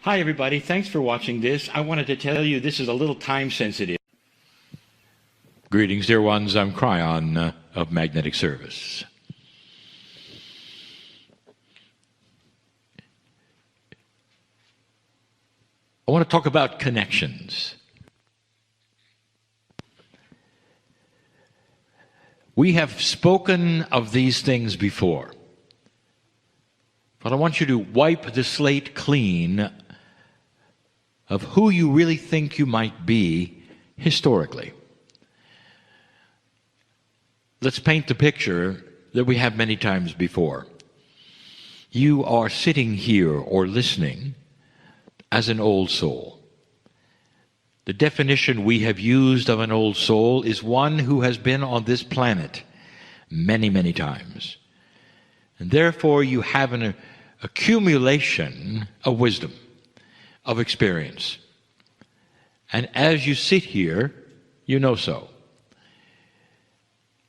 Hi everybody, thanks for watching this. I wanted to tell you this is a little time sensitive. Greetings dear ones, I'm Kryon of Magnetic Service. I want to talk about connections. We have spoken of these things before, but I want you to wipe the slate clean of who you really think you might be historically. Let's paint the picture that we have many times before. You are sitting here or listening as an old soul. The definition we have used of an old soul is one who has been on this planet many, many times. And therefore you have an accumulation of wisdom, of experience. And as you sit here, you know so.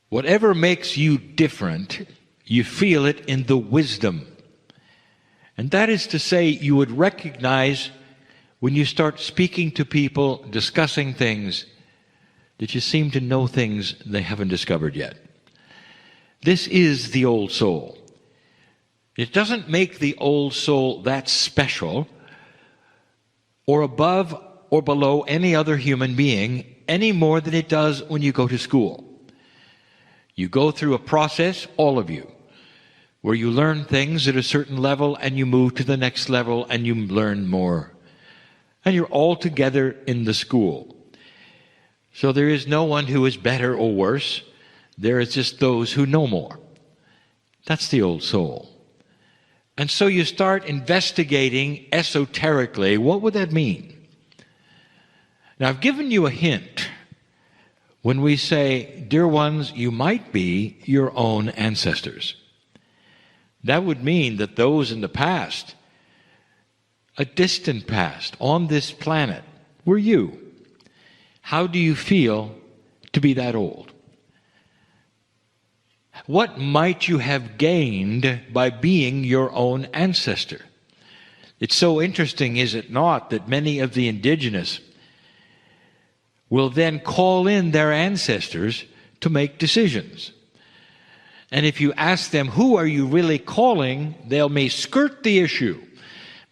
Whatever makes you different, you feel it in the wisdom. And that is to say, you would recognize when you start speaking to people, discussing things, that you seem to know things they haven't discovered yet. This is the old soul. It doesn't make the old soul that special or above or below any other human being any more than it does when you go to school. You go through a process, all of you, where you learn things at a certain level and you move to the next level and you learn more. And you're all together in the school. So there is no one who is better or worse. There is just those who know more. That's the old soul. And so you start investigating esoterically, what would that mean? Now I've given you a hint when we say, dear ones, you might be your own ancestors. That would mean that those in the past, a distant past, on this planet, were you. How do you feel to be that old? What might you have gained by being your own ancestor? It's so interesting, is it not, that many of the indigenous will then call in their ancestors to make decisions. And if you ask them, who are you really calling, they may skirt the issue.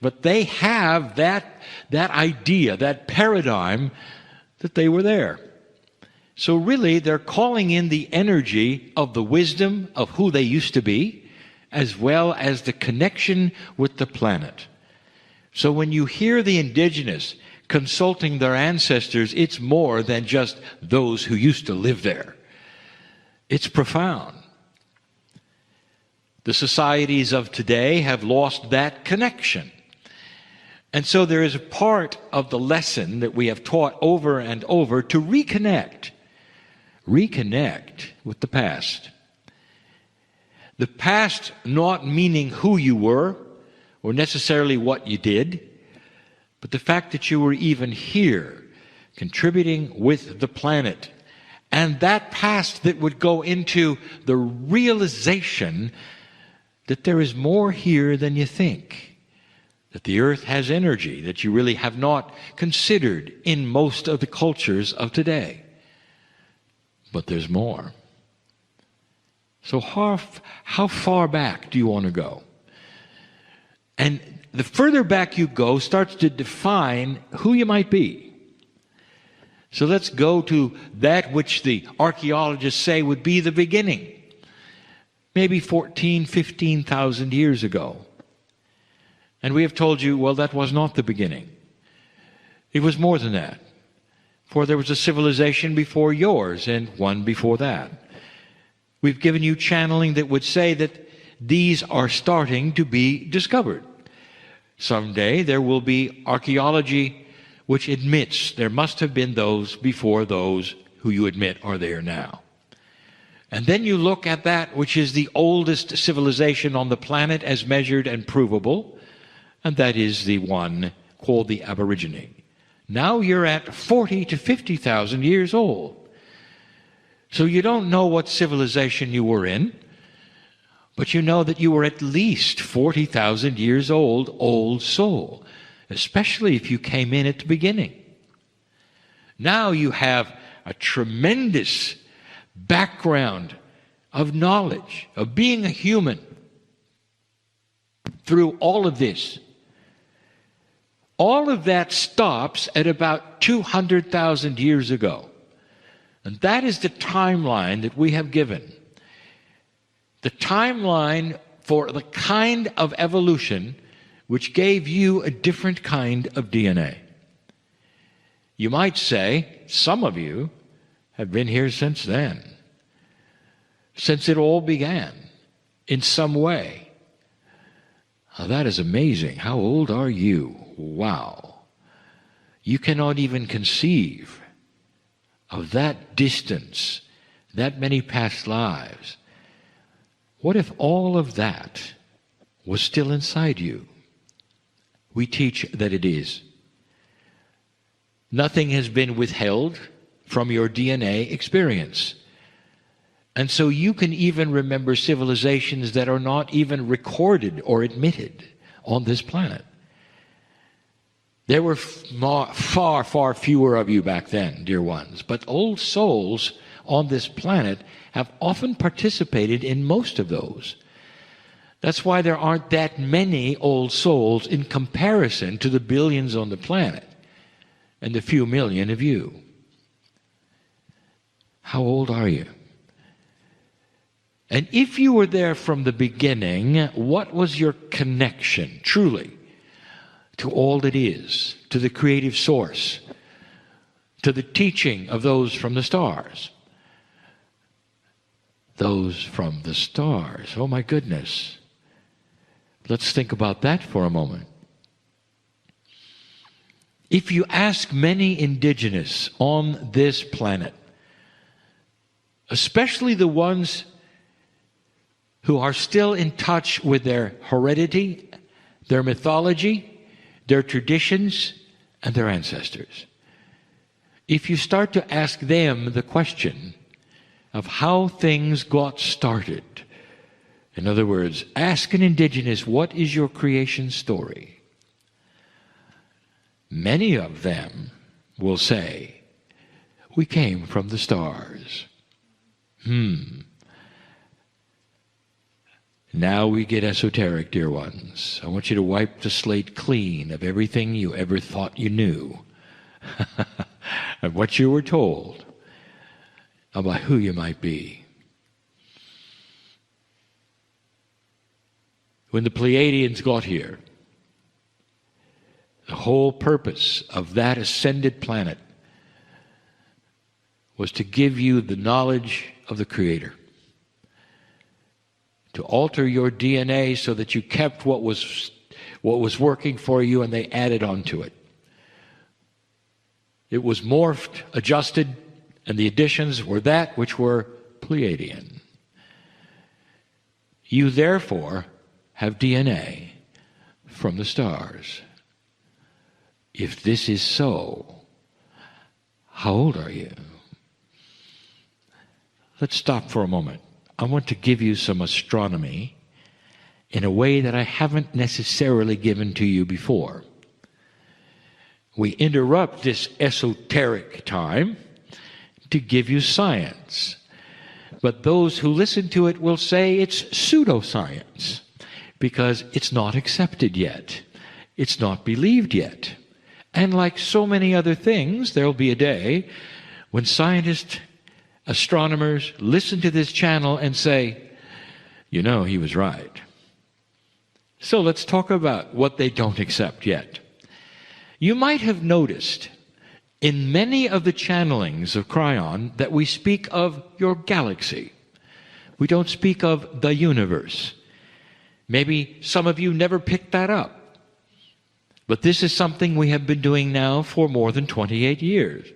But they have that idea, that paradigm, that they were there. So really, they're calling in the energy of the wisdom of who they used to be, as well as the connection with the planet. So when you hear the indigenous consulting their ancestors, it's more than just those who used to live there. It's profound. The societies of today have lost that connection. And so there is a part of the lesson that we have taught over and over to reconnect with the past. The past not meaning who you were or necessarily what you did, but the fact that you were even here, contributing with the planet. And that past that would go into the realization that there is more here than you think. That the earth has energy that you really have not considered in most of the cultures of today. But there's more. So how far back do you want to go? And the further back you go starts to define who you might be. So let's go to that which the archaeologists say would be the beginning. Maybe 14,000, 15,000 years ago. And we have told you, well, that was not the beginning. It was more than that. For there was a civilization before yours and one before that. We've given you channeling that would say that these are starting to be discovered. Someday there will be archaeology which admits there must have been those before those who you admit are there now. And then you look at that which is the oldest civilization on the planet as measured and provable, and that is the one called the Aborigine. Now you're at 40 to 50,000 years old. So you don't know what civilization you were in, but you know that you were at least 40,000 years old soul. especially if you came in at the beginning. Now you have a tremendous background of knowledge, of being a human, through all of this. All of that stops at about 200,000 years ago. And that is the timeline that we have given. The timeline for the kind of evolution which gave you a different kind of DNA. You might say, some of you have been here since then, since it all began in some way. Now, that is amazing. How old are you? Wow. You cannot even conceive of that distance, that many past lives. What if all of that was still inside you? We teach that it is. Nothing has been withheld from your DNA experience. And so you can even remember civilizations that are not even recorded or admitted on this planet. There were far, far fewer of you back then, dear ones. But old souls on this planet have often participated in most of those. That's why there aren't that many old souls in comparison to the billions on the planet and the few million of you. How old are you? And if you were there from the beginning, what was your connection, truly, to all that is, to the creative source, to the teaching of those from the stars? Those from the stars. Oh my goodness. Let's think about that for a moment. If you ask many indigenous on this planet, especially the ones who are still in touch with their heredity, their mythology, their traditions, and their ancestors, if you start to ask them the question of how things got started, in other words, ask an indigenous, what is your creation story? Many of them will say, we came from the stars. Now we get esoteric, dear ones. I want you to wipe the slate clean of everything you ever thought you knew, of what you were told about who you might be. When the Pleiadians got here, the whole purpose of that ascended planet was to give you the knowledge of the Creator, to alter your DNA so that you kept what was working for you and they added on to it. It was morphed, adjusted, and the additions were that which were Pleiadian. You therefore have DNA from the stars. If this is so, how old are you? Let's stop for a moment. I want to give you some astronomy in a way that I haven't necessarily given to you before. We interrupt this esoteric time to give you science. But those who listen to it will say it's pseudoscience because it's not accepted yet. It's not believed yet. And like so many other things, there'll be a day when scientists, astronomers listen to this channel and say, you know, he was right. So let's talk about what they don't accept yet. You might have noticed in many of the channelings of Kryon that we speak of your galaxy. We don't speak of the universe. Maybe some of you never picked that up. But this is something we have been doing now for more than 28 years.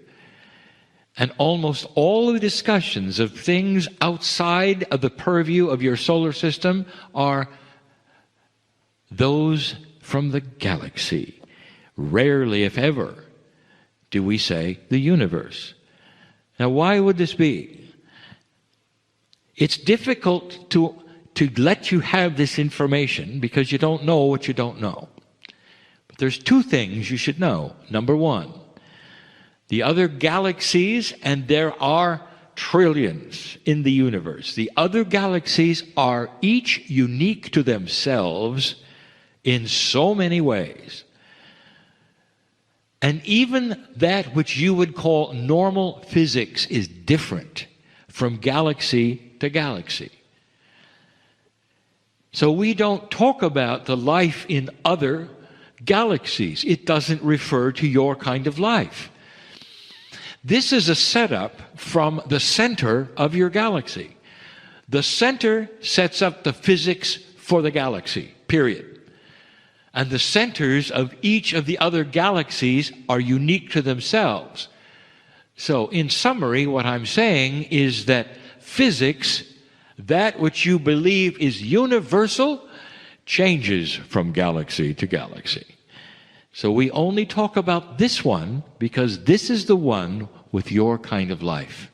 And almost all of the discussions of things outside of the purview of your solar system are those from the galaxy. Rarely, if ever, do we say the universe. Now, why would this be? It's difficult to let you have this information because you don't know what you don't know. But there's two things you should know. Number one, the other galaxies, and there are trillions in the universe, the other galaxies are each unique to themselves in so many ways. And even that which you would call normal physics is different from galaxy to galaxy. So we don't talk about the life in other galaxies. It doesn't refer to your kind of life. This is a setup from the center of your galaxy. The center sets up the physics for the galaxy, period. And the centers of each of the other galaxies are unique to themselves. So, in summary, what I'm saying is that physics, that which you believe is universal, changes from galaxy to galaxy. So we only talk about this one because this is the one with your kind of life.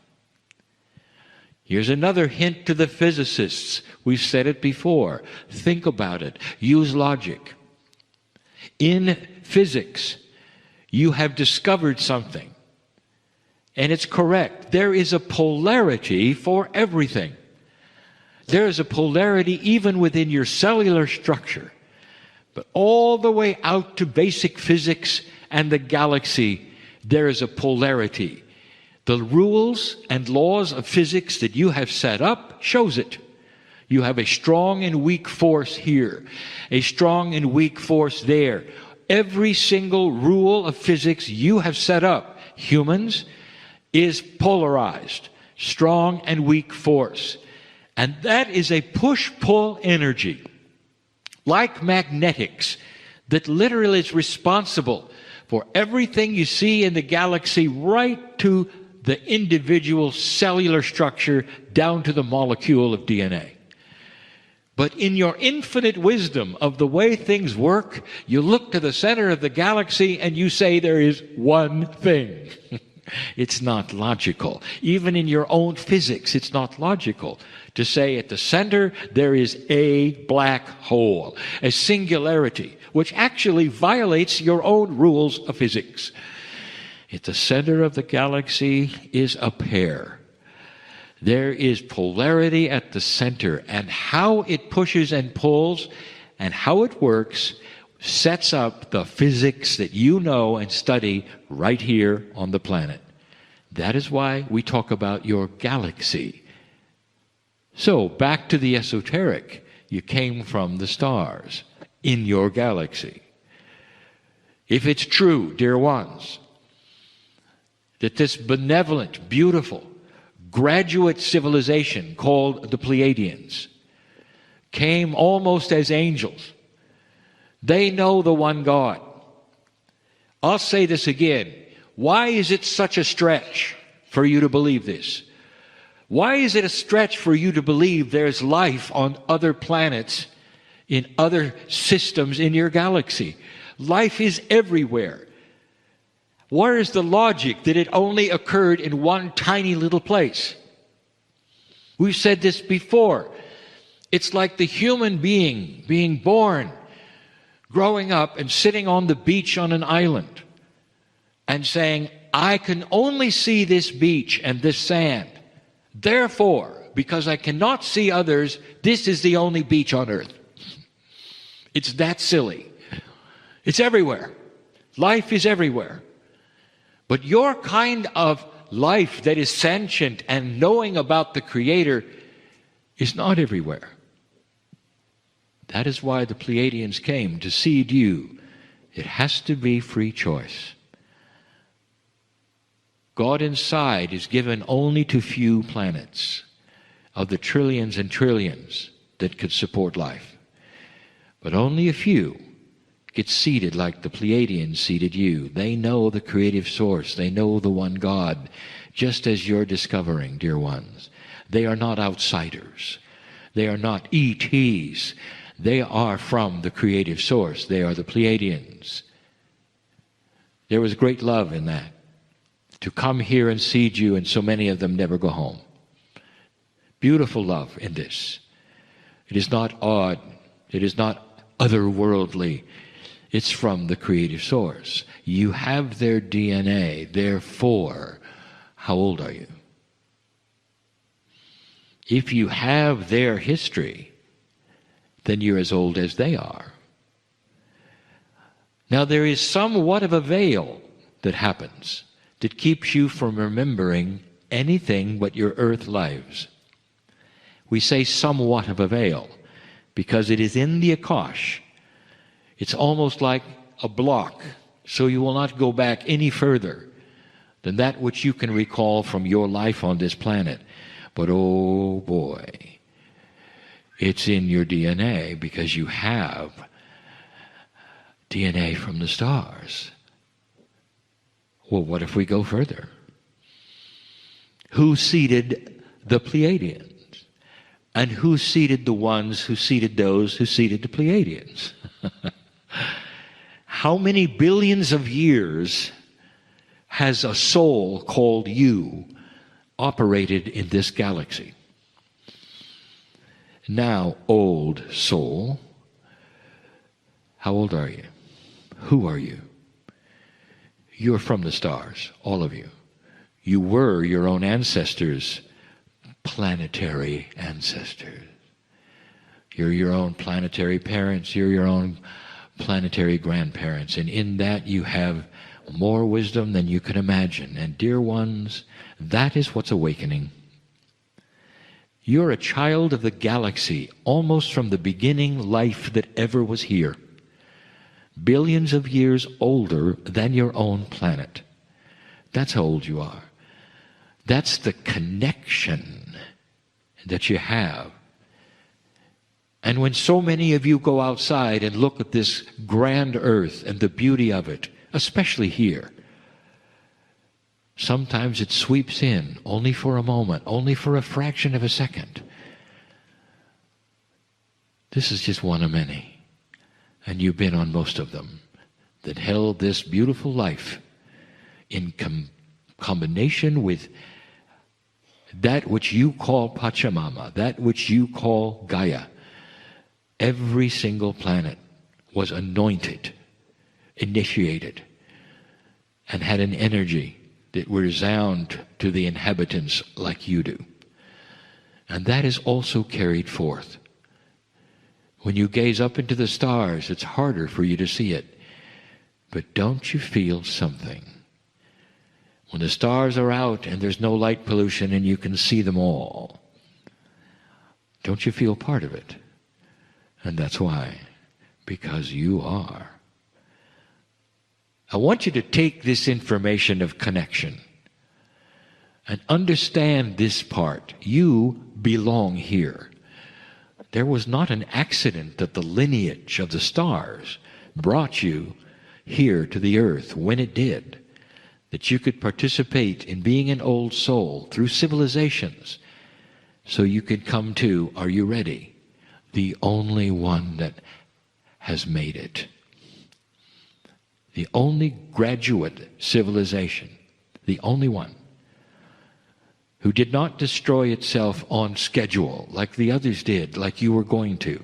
Here's another hint to the physicists. We've said it before. Think about it. Use logic. In physics, you have discovered something. And it's correct. There is a polarity for everything. There is a polarity even within your cellular structure. But all the way out to basic physics and the galaxy, there is a polarity. The rules and laws of physics that you have set up shows it. You have a strong and weak force here, a strong and weak force there. Every single rule of physics you have set up, humans, is polarized, strong and weak force. And that is a push-pull energy, like magnetics, that literally is responsible for everything you see in the galaxy, right to the individual cellular structure down to the molecule of DNA. But in your infinite wisdom of the way things work, you look to the center of the galaxy and you say there is one thing. It's not logical. Even in your own physics, it's not logical to say at the center there is a black hole, a singularity, which actually violates your own rules of physics. At the center of the galaxy is a pair. There is polarity at the center, and how it pushes and pulls and how it works sets up the physics that you know and study right here on the planet. That is why we talk about your galaxy. So, back to the esoteric. You came from the stars in your galaxy. If it's true, dear ones, that this benevolent, beautiful, graduate civilization called the Pleiadians came almost as angels, they know the one God. I'll say this again. Why is it such a stretch for you to believe this? Why is it a stretch for you to believe there's life on other planets, in other systems in your galaxy? Life is everywhere. Where is the logic that it only occurred in one tiny little place? We've said this before. It's like the human being born, growing up and sitting on the beach on an island and saying, I can only see this beach and this sand. Therefore, because I cannot see others, this is the only beach on earth. It's that silly. It's everywhere. Life is everywhere. But your kind of life that is sentient and knowing about the Creator is not everywhere. That is why the Pleiadians came to seed you. It has to be free choice. God inside is given only to few planets of the trillions and trillions that could support life. But only a few get seeded like the Pleiadians seeded you. They know the creative source. They know the one God, just as you're discovering, dear ones. They are not outsiders. They are not ETs. They are from the creative source. They are the Pleiadians. There was great love in that. To come here and seed you, and so many of them never go home. Beautiful love in this. It is not odd. It is not otherworldly. It's from the creative source. You have their DNA. Therefore, how old are you? If you have their history, then you're as old as they are. Now, there is somewhat of a veil that happens that keeps you from remembering anything but your earth lives. We say somewhat of a veil because it is in the Akash. It's almost like a block, so you will not go back any further than that which you can recall from your life on this planet. But oh boy, it's in your DNA because you have DNA from the stars. Well, what if we go further? Who seeded the Pleiadians? And who seeded the ones who seeded those who seeded the Pleiadians? How many billions of years has a soul called you operated in this galaxy? Now, old soul, how old are you? Who are you? You're from the stars, all of you. You were your own ancestors, planetary ancestors. You're your own planetary parents. You're your own planetary grandparents. And in that you have more wisdom than you can imagine. And dear ones, that is what's awakening. You're a child of the galaxy, almost from the beginning life that ever was here. Billions of years older than your own planet. That's how old you are. That's the connection that you have. And when so many of you go outside and look at this grand earth and the beauty of it, especially here, sometimes it sweeps in only for a moment, only for a fraction of a second. This is just one of many, and you've been on most of them, that held this beautiful life in combination with that which you call Pachamama, that which you call Gaia. Every single planet was anointed, initiated, and had an energy that would resound to the inhabitants like you do. And that is also carried forth. When you gaze up into the stars, it's harder for you to see it. But don't you feel something? When the stars are out and there's no light pollution and you can see them all, don't you feel part of it? And that's why. Because you are. I want you to take this information of connection and understand this part. You belong here. There was not an accident that the lineage of the stars brought you here to the earth when it did. That you could participate in being an old soul through civilizations so you could come to, are you ready? The only one that has made it. The only graduate civilization, the only one, who did not destroy itself on schedule like the others did, like you were going to.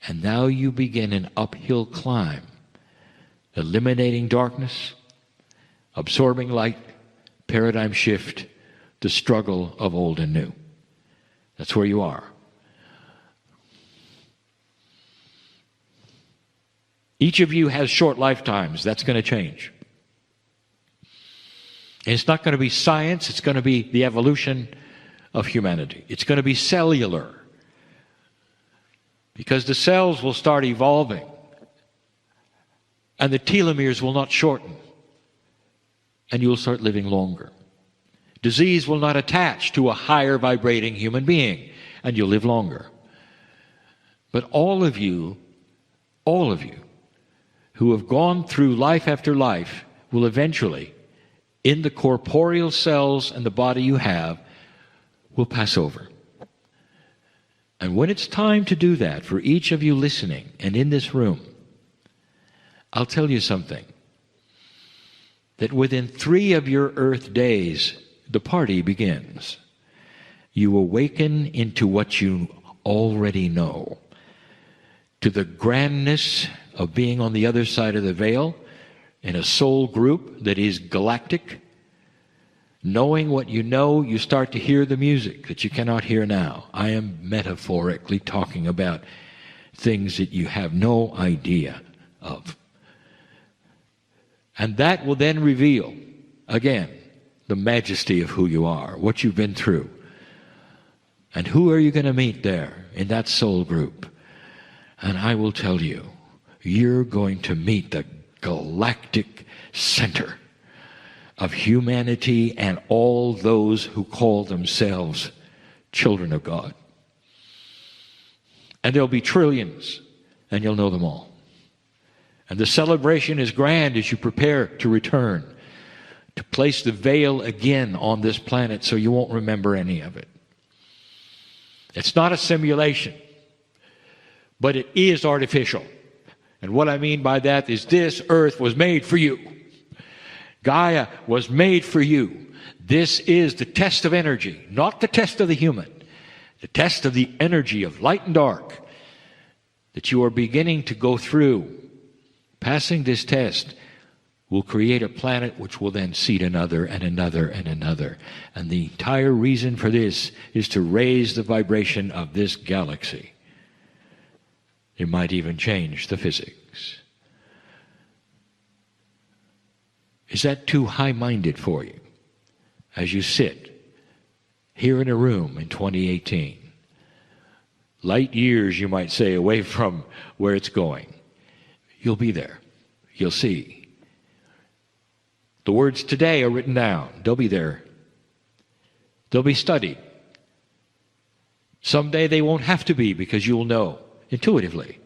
And now you begin an uphill climb, eliminating darkness, absorbing light, paradigm shift, the struggle of old and new. That's where you are. Each of you has short lifetimes. That's going to change. And it's not going to be science. It's going to be the evolution of humanity. It's going to be cellular. Because the cells will start evolving. And the telomeres will not shorten. And you'll start living longer. Disease will not attach to a higher vibrating human being. And you'll live longer. But all of you, who have gone through life after life will eventually, in the corporeal cells and the body you have, will pass over. And when it's time to do that, for each of you listening and in this room, I'll tell you something. That within 3 of your earth days, the party begins. You awaken into what you already know. To the grandness of being on the other side of the veil in a soul group that is galactic. Knowing what you know, you start to hear the music that you cannot hear now. I am metaphorically talking about things that you have no idea of. And that will then reveal, again, the majesty of who you are, what you've been through. And who are you going to meet there in that soul group? And I will tell you, you're going to meet the galactic center of humanity and all those who call themselves children of God. And there'll be trillions, and you'll know them all. And the celebration is grand as you prepare to return, to place the veil again on this planet so you won't remember any of it. It's not a simulation, but it is artificial. And what I mean by that is this earth was made for you. Gaia was made for you. This is the test of energy, not the test of the human. The test of the energy of light and dark that you are beginning to go through. Passing this test will create a planet which will then seed another and another and another. And the entire reason for this is to raise the vibration of this galaxy. It might even change the physics. Is that too high-minded for you as you sit here in a room in 2018? Light years, you might say, away from where it's going. You'll be there. You'll see. The words today are written down. They'll be there. They'll be studied. Someday they won't have to be, because you'll know intuitively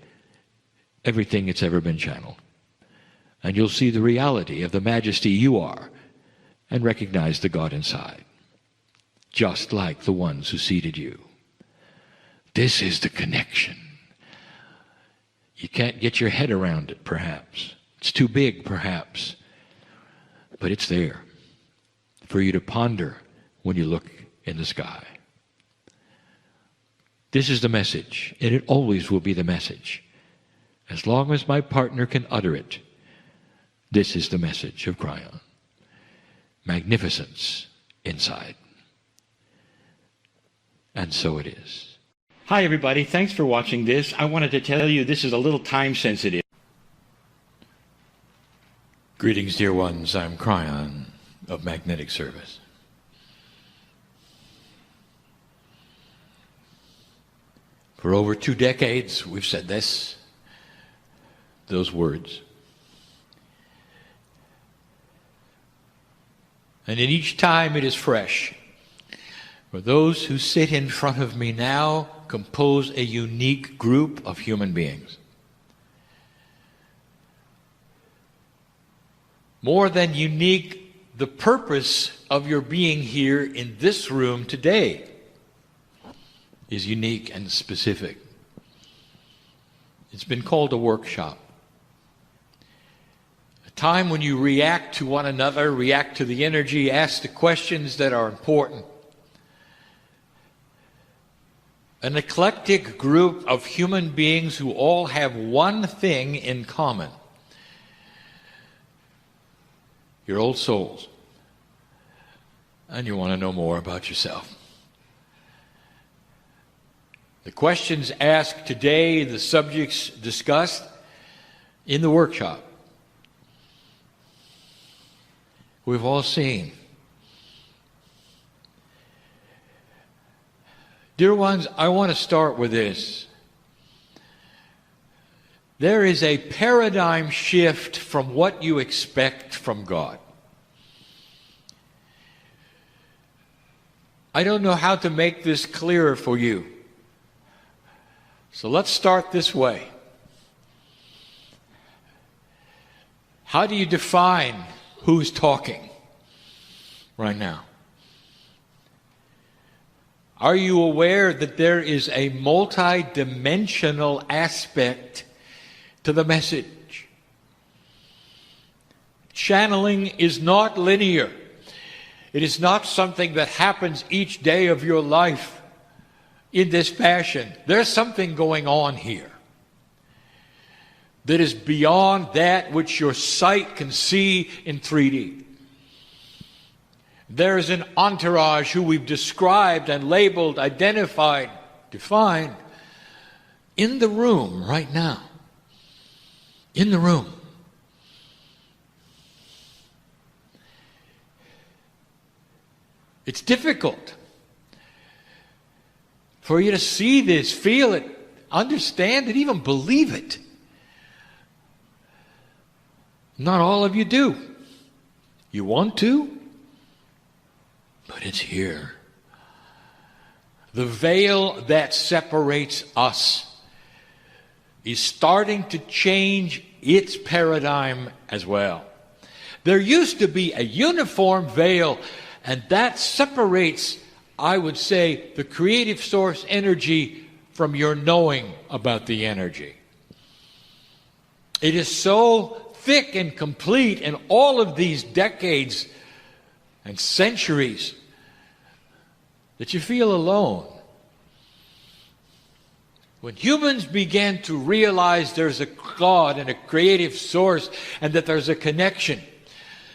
everything that's ever been channeled. And you'll see the reality of the majesty you are and recognize the God inside, just like the ones who seeded you. This is the connection. You can't get your head around it, perhaps. It's too big, perhaps. But it's there for you to ponder when you look in the sky. This is the message, and it always will be the message. As long as my partner can utter it, this is the message of Kryon. Magnificence inside. And so it is. Hi everybody, thanks for watching this. I wanted to tell you this is a little time sensitive. Greetings, dear ones. I'm Kryon of Magnetic Service. For over 2 decades, we've said those words. And in each time it is fresh. For those who sit in front of me now compose a unique group of human beings. More than unique, the purpose of your being here in this room today is unique and specific. It's been called a workshop. A time when you react to one another, react to the energy, ask the questions that are important. An eclectic group of human beings who all have one thing in common. You're old souls. And you want to know more about yourself. The questions asked today, the subjects discussed in the workshop, we've all seen. Dear ones, I want to start with this. There is a paradigm shift from what you expect from God. I don't know how to make this clearer for you. So let's start this way. How do you define who's talking right now? Are you aware that there is a multi-dimensional aspect to the message? Channeling is not linear. It is not something that happens each day of your life in this fashion. There's something going on here. that is beyond that which your sight can see in 3D. There is an entourage who we've described and labeled, identified, defined in the room right now. In the room. It's difficult for you to see this, feel it, understand it, even believe it. Not all of you do. You want to, but it's here. The veil that separates us is starting to change its paradigm as well. There used to be a uniform veil, and that separates, I would say, the creative source energy from your knowing about the energy. It is so thick and complete in all of these decades and centuries that you feel alone. When humans began to realize there's a God and a creative source and that there's a connection,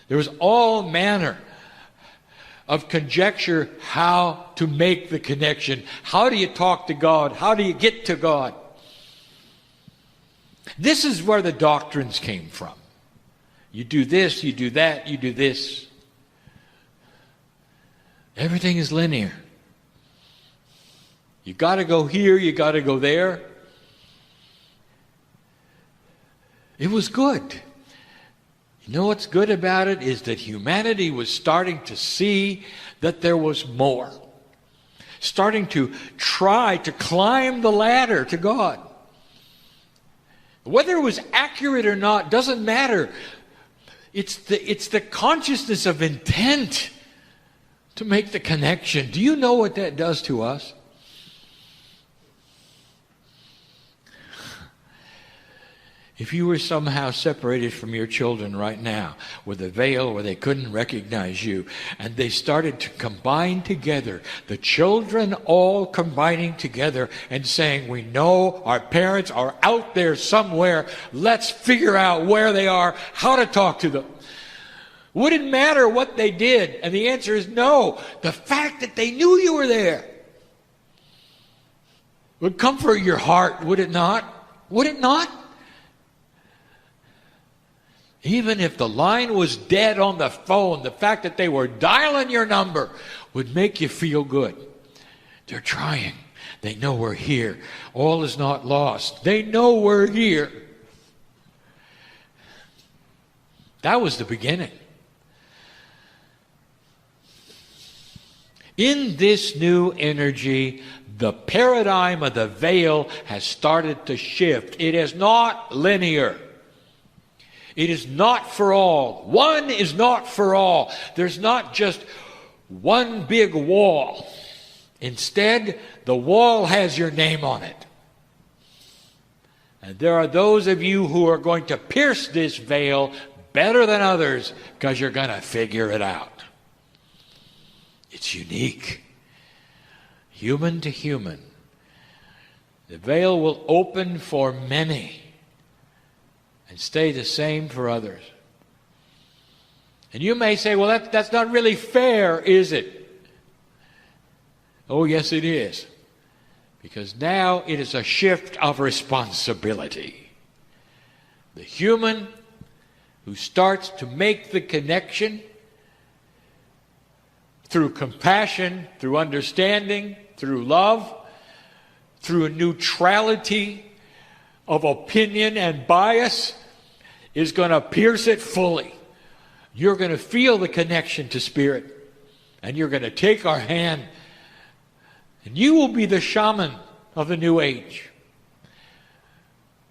there was all manner of conjecture how to make the connection. How do you talk to God? How do you get to God? This is where the doctrines came from. You do this, you do that, you do this. Everything is linear. You got to go here, you got to go there. It was good. You know what's good about it is that humanity was starting to see that there was more. Starting to try to climb the ladder to God. Whether it was accurate or not doesn't matter. It's the consciousness of intent to make the connection. Do you know what that does to us? If you were somehow separated from your children right now with a veil where they couldn't recognize you, and they started to combine together, the children all combining together and saying, we know our parents are out there somewhere, let's figure out where they are, how to talk to them. Would it matter what they did? And the answer is no. The fact that they knew you were there would comfort your heart, would it not? Would it not? Even if the line was dead on the phone, the fact that they were dialing your number would make you feel good. They're trying. They know we're here. All is not lost. They know we're here. That was the beginning. In this new energy, the paradigm of the veil has started to shift. It is not linear. It is not for all. One is not for all. There's not just one big wall. Instead, the wall has your name on it. And there are those of you who are going to pierce this veil better than others because you're going to figure it out. It's unique. Human to human. The veil will open for many and stay the same for others. And you may say, well, that's not really fair, is it? Oh, yes, it is. Because now it is a shift of responsibility. The human who starts to make the connection through compassion, through understanding, through love, through a neutrality of opinion and bias, is going to pierce it fully. You're going to feel the connection to spirit, and you're going to take our hand, and you will be the shaman of the new age.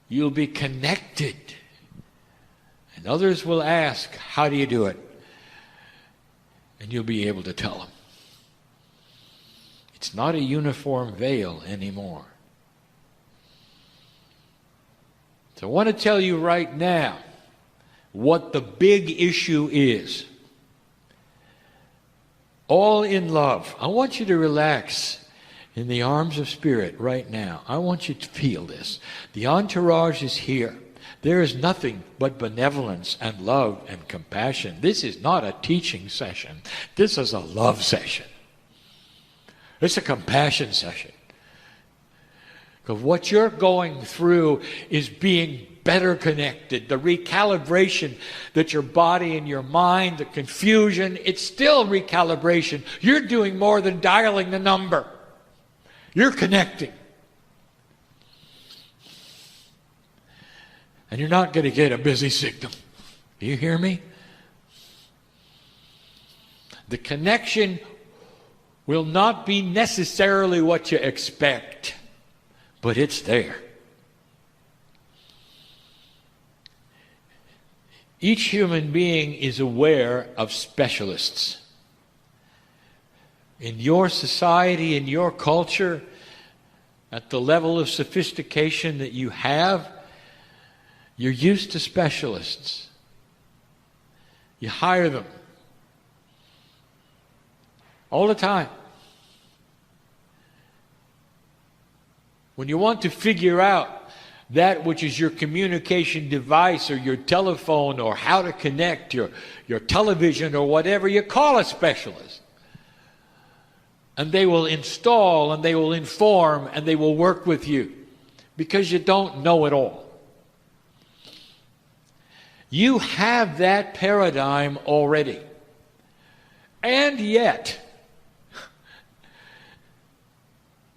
You'll be connected, and others will ask, how do you do it? And you'll be able to tell them. It's not a uniform veil anymore. So I want to tell you right now what the big issue is. All in love. I want you to relax in the arms of spirit right now. I want you to feel this. The entourage is here. There is nothing but benevolence and love and compassion. This is not a teaching session. This is a love session. It's a compassion session. Because what you're going through is being better connected. The recalibration that your body and your mind, the confusion, it's still recalibration. You're doing more than dialing the number. You're connecting. And you're not going to get a busy signal. Do you hear me? The connection will not be necessarily what you expect, but it's there. Each human being is aware of specialists. In your society, in your culture, at the level of sophistication that you have, you're used to specialists. You hire them all the time. When you want to figure out that which is your communication device or your telephone or how to connect your television or whatever, you call a specialist. And they will install and they will inform and they will work with you because you don't know it all. You have that paradigm already. And yet,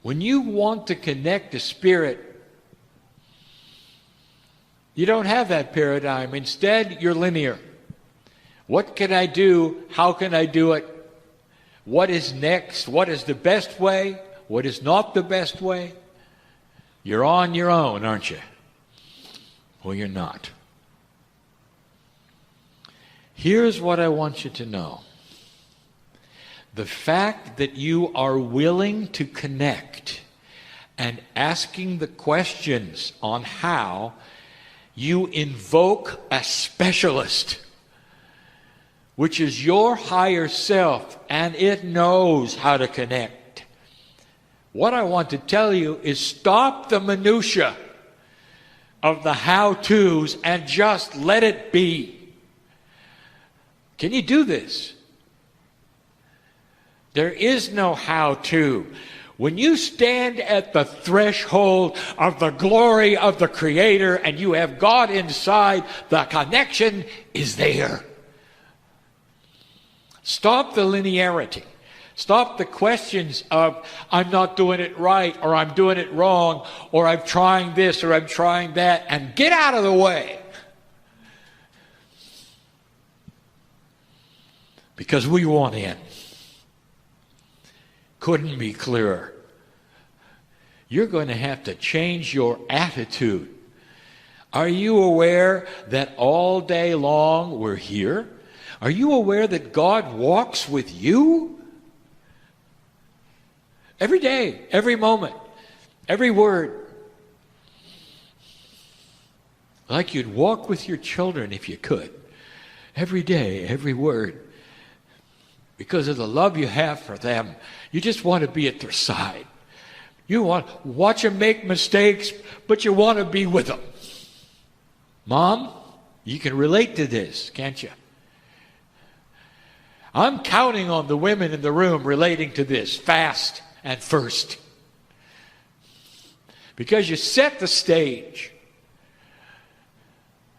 when you want to connect to spirit, you don't have that paradigm. Instead, you're linear. What can I do? How can I do it? What is next? What is the best way? What is not the best way? You're on your own, aren't you? Well, you're not. Here's what I want you to know. The fact that you are willing to connect and asking the questions on how, you invoke a specialist, which is your higher self, and it knows how to connect. What I want to tell you is stop the minutia of the how-tos and just let it be. Can you do this? There is no how-to. When you stand at the threshold of the glory of the Creator and you have God inside, the connection is there. Stop the linearity. Stop the questions of, I'm not doing it right, or I'm doing it wrong, or I'm trying this, or I'm trying that, and get out of the way. Because we want in. Couldn't be clearer. You're going to have to change your attitude. Are you aware that all day long we're here? Are you aware that God walks with you? Every day, every moment, every word. Like you'd walk with your children if you could. Every day, every word. Because of the love you have for them, you just want to be at their side. You want to watch them make mistakes, but you want to be with them. Mom, you can relate to this, can't you? I'm counting on the women in the room relating to this fast and first. Because you set the stage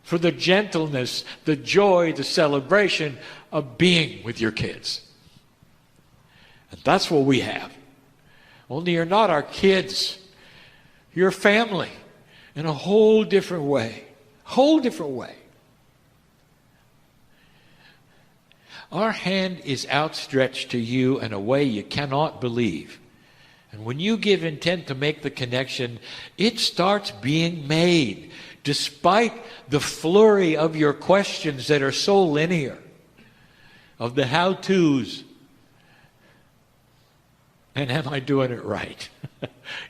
for the gentleness, the joy, the celebration of being with your kids. And that's what we have. Only you're not our kids. You're family in a whole different way. Whole different way. Our hand is outstretched to you in a way you cannot believe. And when you give intent to make the connection, it starts being made, despite the flurry of your questions that are so linear, of the how-tos. And am I doing it right?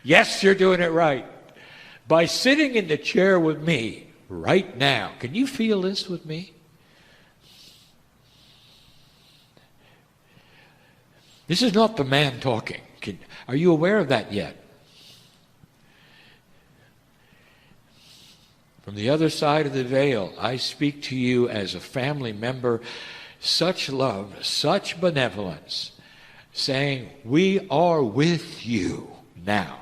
Yes, you're doing it right. By sitting in the chair with me right now. Can you feel this with me? This is not the man talking. Are you aware of that yet? From the other side of the veil, I speak to you as a family member, such love, such benevolence, saying, we are with you now.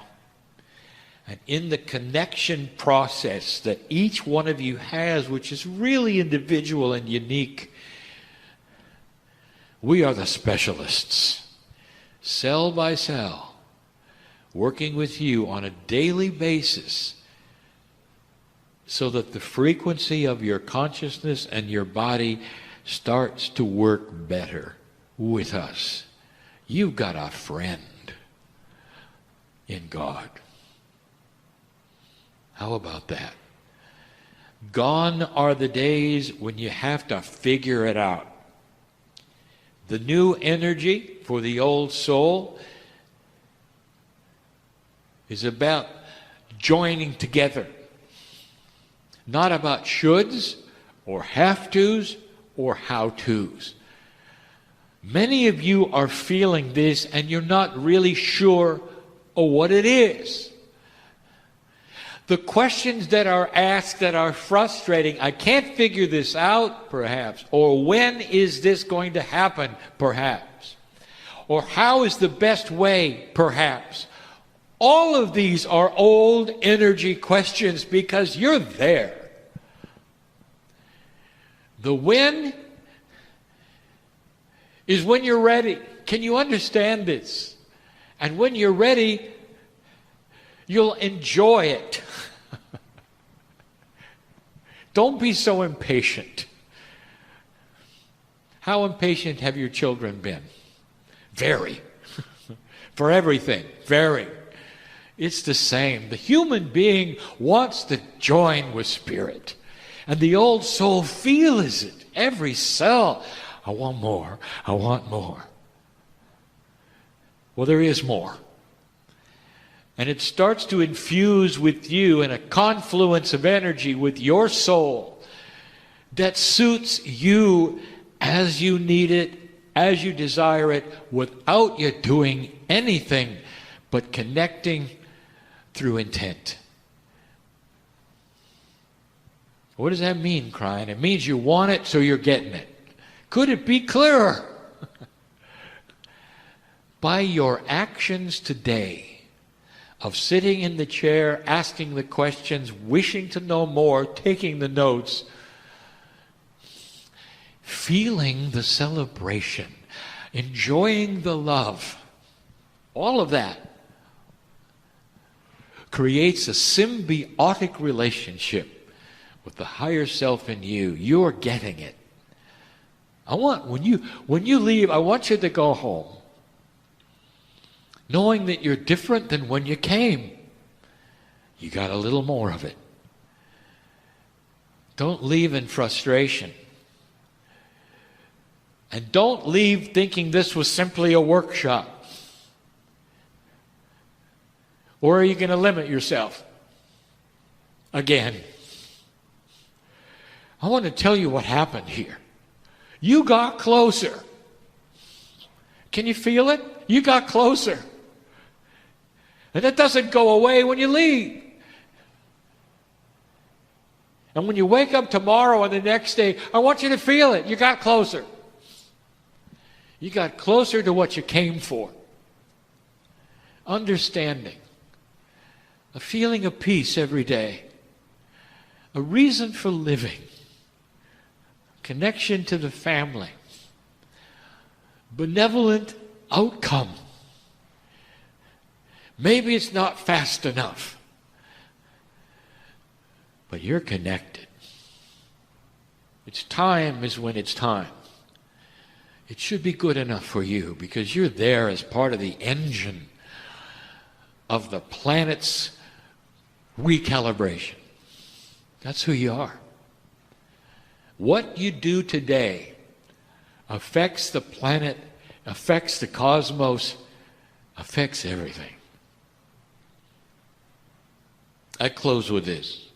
And in the connection process that each one of you has, which is really individual and unique, we are the specialists, cell by cell, working with you on a daily basis so that the frequency of your consciousness and your body starts to work better with us. You've got a friend in God. How about that? Gone are the days when you have to figure it out. The new energy for the old soul is about joining together. Not about shoulds or have-tos or how-tos. Many of you are feeling this and you're not really sure of what it is. The questions that are asked that are frustrating, I can't figure this out, perhaps, or when is this going to happen, perhaps, or how is the best way, perhaps. All of these are old energy questions because you're there. The when is when you're ready. Can you understand this? And when you're ready, you'll enjoy it. Don't be so impatient. How impatient have your children been? Very. For everything, very. It's the same. The human being wants to join with spirit. And the old soul feels it. Every cell. I want more. I want more. Well, there is more. And it starts to infuse with you in a confluence of energy with your soul that suits you as you need it, as you desire it, without you doing anything but connecting through intent. What does that mean, Kryon? It means you want it, so you're getting it. Could it be clearer? By your actions today, of sitting in the chair, asking the questions, wishing to know more, taking the notes, feeling the celebration, enjoying the love, all of that creates a symbiotic relationship with the higher self in you. You're getting it. When you leave, I want you to go home knowing that you're different than when you came. You got a little more of it. Don't leave in frustration. And don't leave thinking this was simply a workshop. Or are you going to limit yourself? Again. I want to tell you what happened here. You got closer. Can you feel it? You got closer. And that doesn't go away when you leave. And when you wake up tomorrow and the next day, I want you to feel it. You got closer. You got closer to what you came for. Understanding. A feeling of peace every day. A reason for living. Connection to the family. Benevolent outcome. Maybe it's not fast enough, but you're connected. It's time is when it's time. It should be good enough for you because you're there as part of the engine of the planet's recalibration. That's who you are. What you do today affects the planet, affects the cosmos, affects everything. I close with this.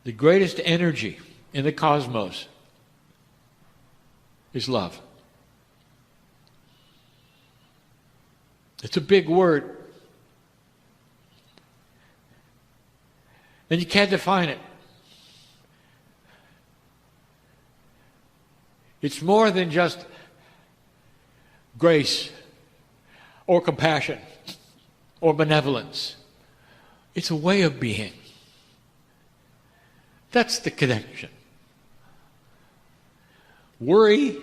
The greatest energy in the cosmos is love. It's a big word. And you can't define it. It's more than just grace or compassion or benevolence. It's a way of being. That's the connection. Worry,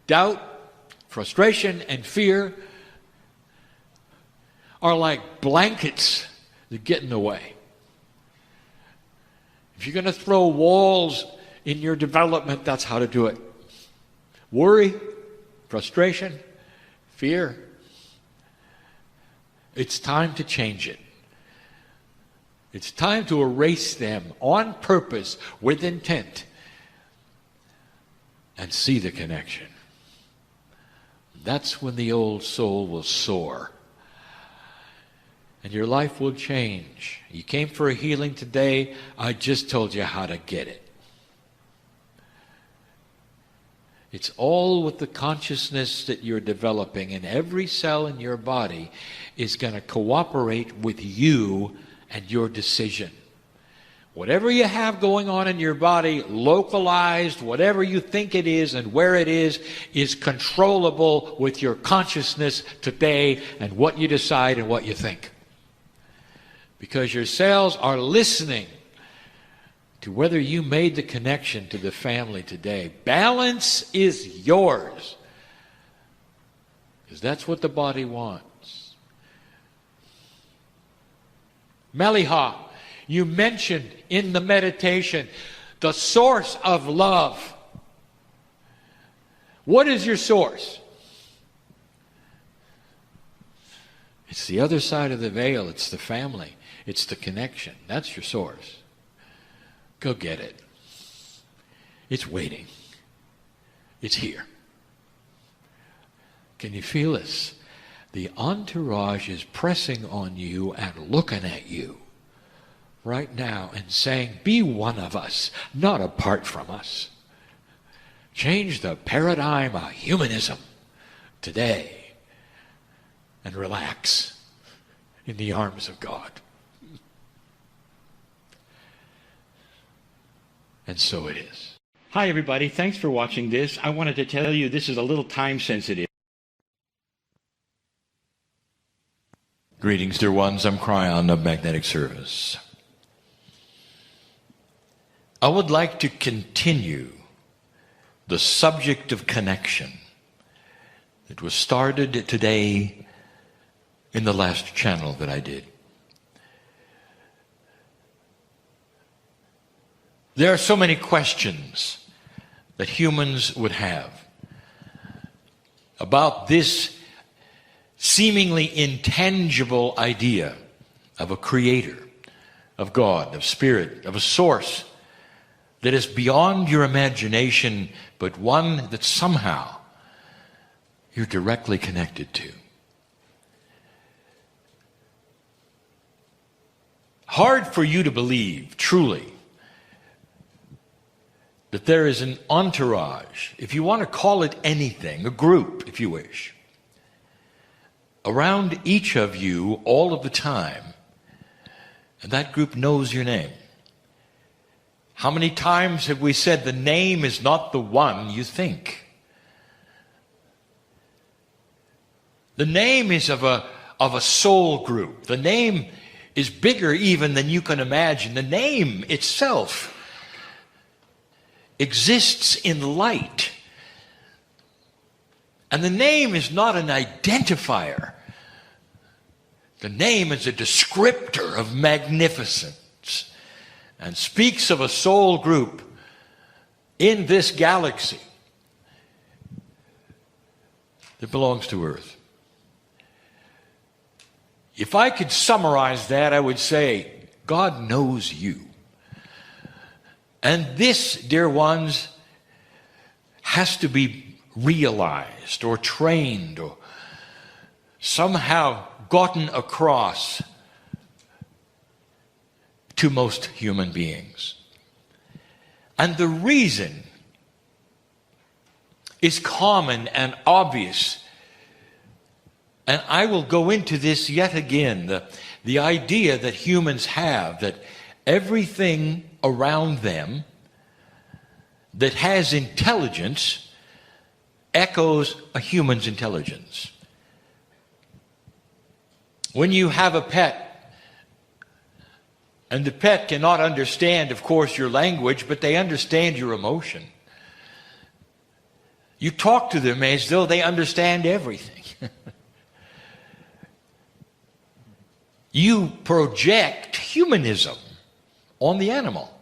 doubt, frustration, and fear are like blankets that get in the way. If you're going to throw walls in your development, that's how to do it. Worry, frustration, fear. It's time to change it. It's time to erase them on purpose, with intent, and see the connection. That's when the old soul will soar. And your life will change. You came for a healing today. I just told you how to get it. It's all with the consciousness that you're developing, and every cell in your body is going to cooperate with you and your decision. Whatever you have going on in your body, localized, whatever you think it is and where it is controllable with your consciousness today and what you decide and what you think. Because your cells are listening to whether you made the connection to the family today. Balance is yours. Because that's what the body wants. Meliha, you mentioned in the meditation the source of love. What is your source? It's the other side of the veil. It's the family. It's the connection. That's your source. Go get it. It's waiting. It's here. Can you feel this? The entourage is pressing on you and looking at you right now and saying, be one of us, not apart from us. Change the paradigm of humanism today and relax in the arms of God. And so it is. Hi, everybody. Thanks for watching this. I wanted to tell you this is a little time sensitive. Greetings, dear ones. I'm Kryon of Magnetic Service. I would like to continue the subject of connection that was started today in the last channel that I did. There are so many questions that humans would have about this seemingly intangible idea of a creator, of God, of spirit, of a source that is beyond your imagination, but one that somehow you're directly connected to. Hard for you to believe, truly, that there is an entourage, if you want to call it anything, a group, if you wish, around each of you all of the time, and that group knows your name. How many times have we said the name is not the one you think? The name is of a soul group. The name is bigger even than you can imagine. The name itself exists in light. And the name is not an identifier. The name is a descriptor of magnificence and speaks of a soul group in this galaxy that belongs to Earth. If I could summarize that, I would say, God knows you. And this, dear ones, has to be realized or trained or somehow gotten across to most human beings. And the reason is common and obvious And I will go into this yet again, the idea that humans have, that everything around them that has intelligence echoes a human's intelligence. When you have a pet, and the pet cannot understand, of course, your language, but they understand your emotion. You talk to them as though they understand everything. You project humanism on the animal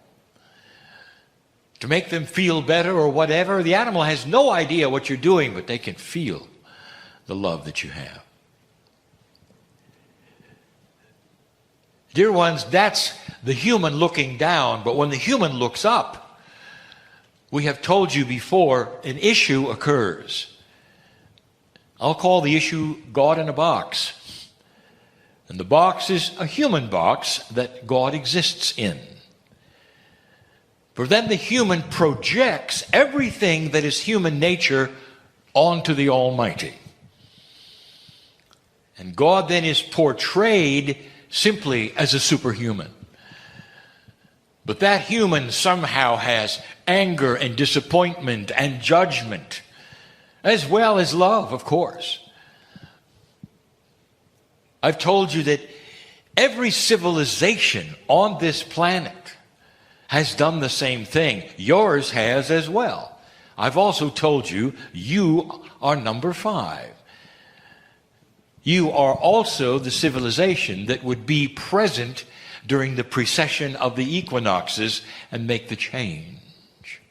to make them feel better or whatever. The animal has no idea what you're doing, but they can feel the love that you have. Dear ones, that's the human looking down, but when the human looks up, we have told you before, an issue occurs. I'll call the issue God in a box. And the box is a human box that God exists in. For then the human projects everything that is human nature onto the Almighty. And God then is portrayed simply as a superhuman. But that human somehow has anger and disappointment and judgment, as well as love, of course. I've told you that every civilization on this planet has done the same thing. Yours has as well. I've also told you, you are number 5. You are also the civilization that would be present during the precession of the equinoxes and make the change.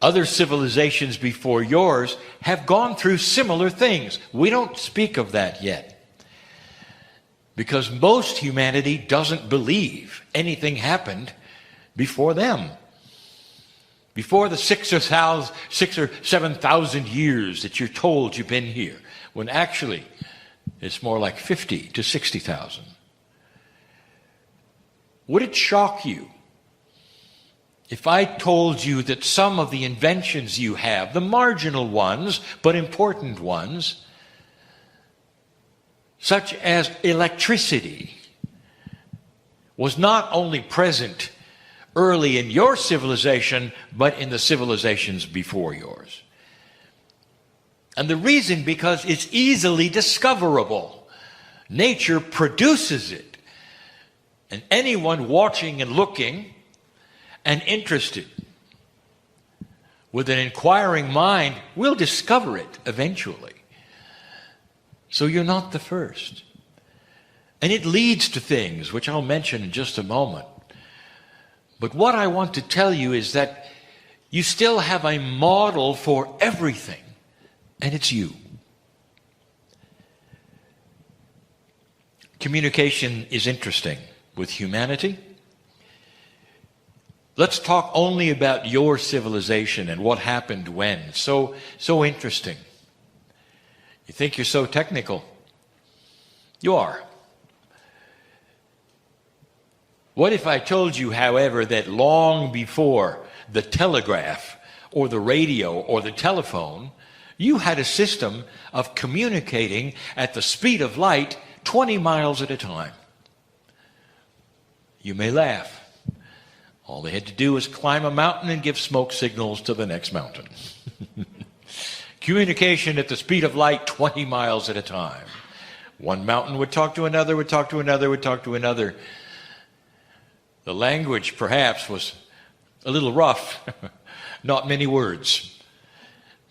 Other civilizations before yours have gone through similar things. We don't speak of that yet, because most humanity doesn't believe anything happened before them. Before the 6,000 or 7,000 years that you're told you've been here, when actually it's more like 50 to 60,000. Would it shock you if I told you that some of the inventions you have, the marginal ones, but important ones, such as electricity, was not only present early in your civilization, but in the civilizations before yours? And the reason, because it's easily discoverable. Nature produces it. And anyone watching and looking and interested with an inquiring mind will discover it eventually. So you're not the first. And it leads to things which I'll mention in just a moment. But what I want to tell you is that you still have a model for everything, and it's you. Communication is interesting with humanity. Let's talk only about your civilization and what happened when. So interesting. You think you're so technical. You are. What if I told you, however, that long before the telegraph or the radio or the telephone, you had a system of communicating at the speed of light 20 miles at a time? You may laugh. All they had to do was climb a mountain and give smoke signals to the next mountain. Communication at the speed of light 20 miles at a time. One mountain would talk to another, would talk to another, would talk to another. The language perhaps was a little rough, not many words,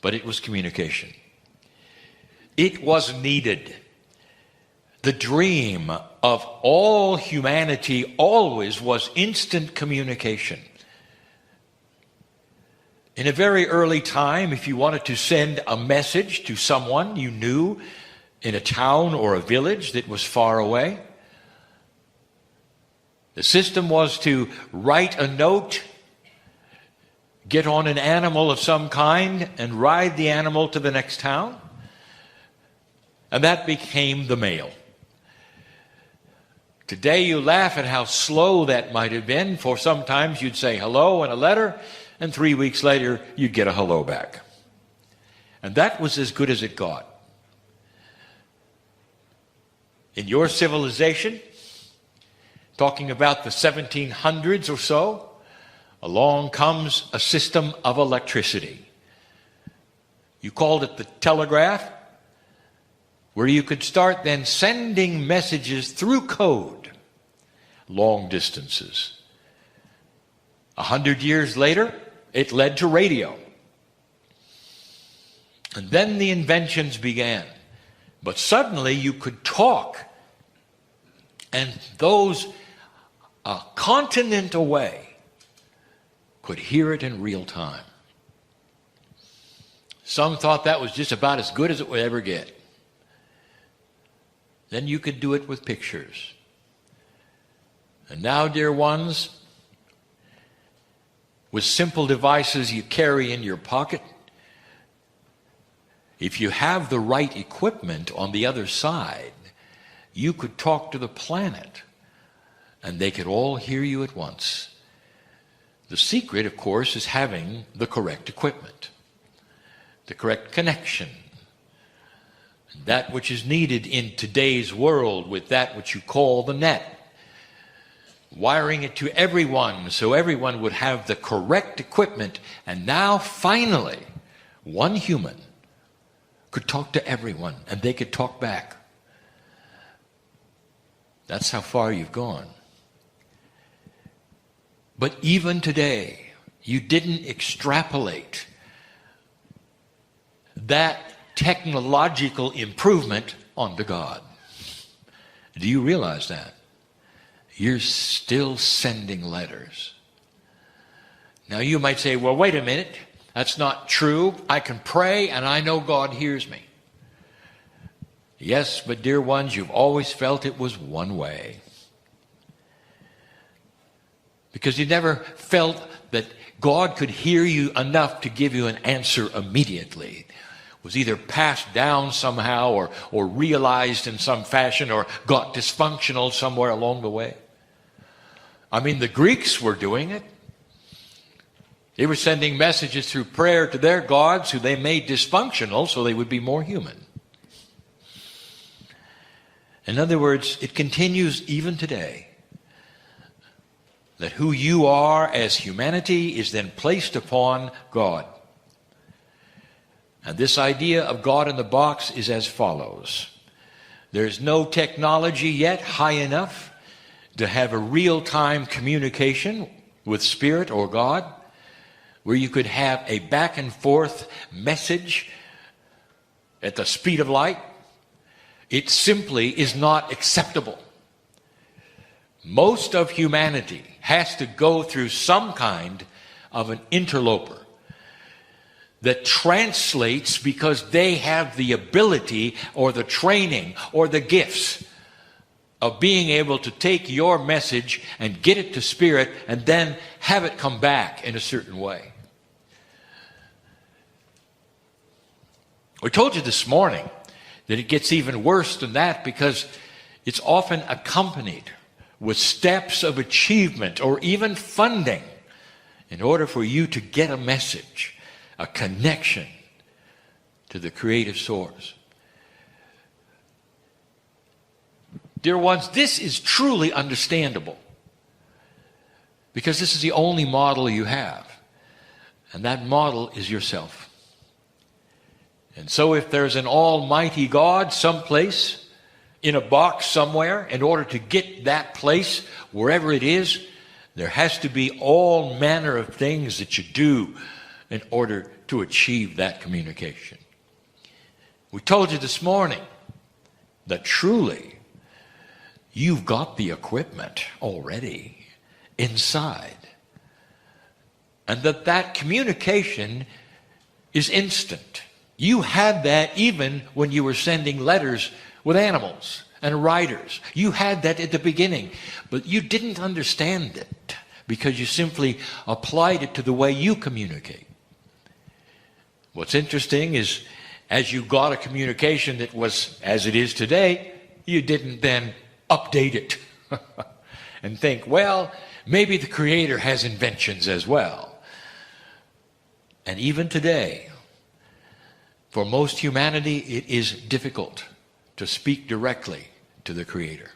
but it was communication. It was needed. The dream of all humanity always was instant communication. In a very early time, if you wanted to send a message to someone you knew in a town or a village that was far away, the system was to write a note, get on an animal of some kind, and ride the animal to the next town. And that became the mail. Today you laugh at how slow that might have been, for sometimes you'd say hello in a letter, and 3 weeks later you'd get a hello back. And that was as good as it got. In your civilization, talking about the 1700s or so, along comes a system of electricity. You called it the telegraph, where you could start then sending messages through code, long distances. 100 years later, it led to radio. And then the inventions began. But suddenly you could talk, and those a continent away could hear it in real time. Some thought that was just about as good as it would ever get. Then you could do it with pictures. And now, dear ones, with simple devices you carry in your pocket, if you have the right equipment on the other side, you could talk to the planet, and they could all hear you at once. The secret, of course, is having the correct equipment, the correct connection, that which is needed in today's world with that which you call the net. Wiring it to everyone so everyone would have the correct equipment. And now, finally, one human could talk to everyone and they could talk back. That's how far you've gone. But even today, you didn't extrapolate that technological improvement onto God. Do you realize that? You're still sending letters. Now you might say, well, wait a minute. That's not true. I can pray and I know God hears me. Yes, but dear ones, you've always felt it was one way. Because you never felt that God could hear you enough to give you an answer immediately. It was either passed down somehow or realized in some fashion or got dysfunctional somewhere along the way. I mean, the Greeks were doing it. They were sending messages through prayer to their gods who they made dysfunctional so they would be more human. In other words, it continues even today that who you are as humanity is then placed upon God. And this idea of God in the box is as follows. There's no technology yet high enough to have a real-time communication with Spirit or God, where you could have a back and forth message at the speed of light. It simply is not acceptable. Most of humanity has to go through some kind of an interloper that translates because they have the ability or the training or the gifts of being able to take your message and get it to Spirit and then have it come back in a certain way. We told you this morning that it gets even worse than that because it's often accompanied with steps of achievement or even funding in order for you to get a message, a connection to the creative source. Dear ones, this is truly understandable because this is the only model you have, and that model is yourself. And so if there's an almighty God someplace in a box somewhere, in order to get that place, wherever it is, there has to be all manner of things that you do in order to achieve that communication. We told you this morning that truly you've got the equipment already inside, and that communication is instant. You had that even when you were sending letters with animals and writers. You had that at the beginning, but you didn't understand it because you simply applied it to the way you communicate. What's interesting is as you got a communication that was as it is today, you didn't then update it and think, well, maybe the Creator has inventions as well. And even today, for most humanity, it is difficult to speak directly to the Creator.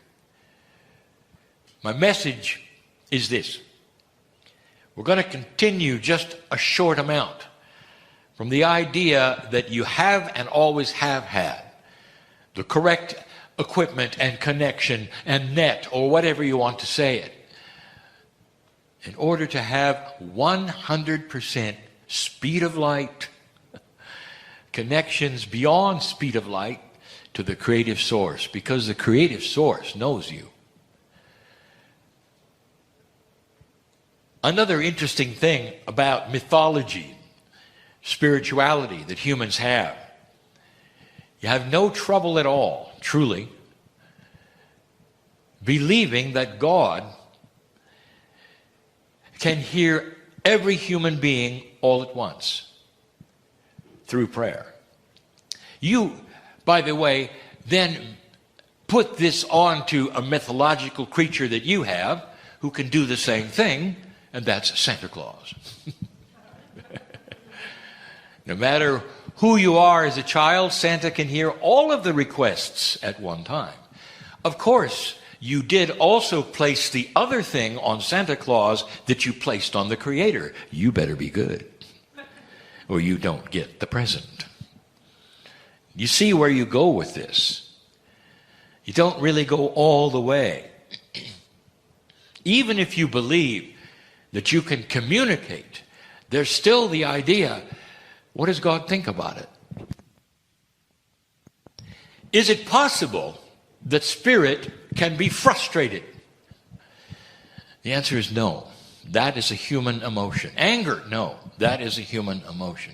My message is this. We're going to continue just a short amount from the idea that you have and always have had the correct equipment and connection and net, or whatever you want to say it, in order to have 100% speed of light, connections beyond speed of light to the creative source, because the creative source knows you. Another interesting thing about mythology, spirituality that humans have, you have no trouble at all, truly, believing that God can hear every human being all at once through prayer. You, by the way, then put this onto a mythological creature that you have who can do the same thing, and that's Santa Claus. No matter who you are as a child, Santa can hear all of the requests at one time. Of course, you did also place the other thing on Santa Claus that you placed on the Creator. You better be good, or you don't get the present. You see where you go with this. You don't really go all the way. Even if you believe that you can communicate, there's still the idea, what does God think about it? Is it possible that spirit can be frustrated? The answer is no. That is a human emotion. Anger, no. That is a human emotion.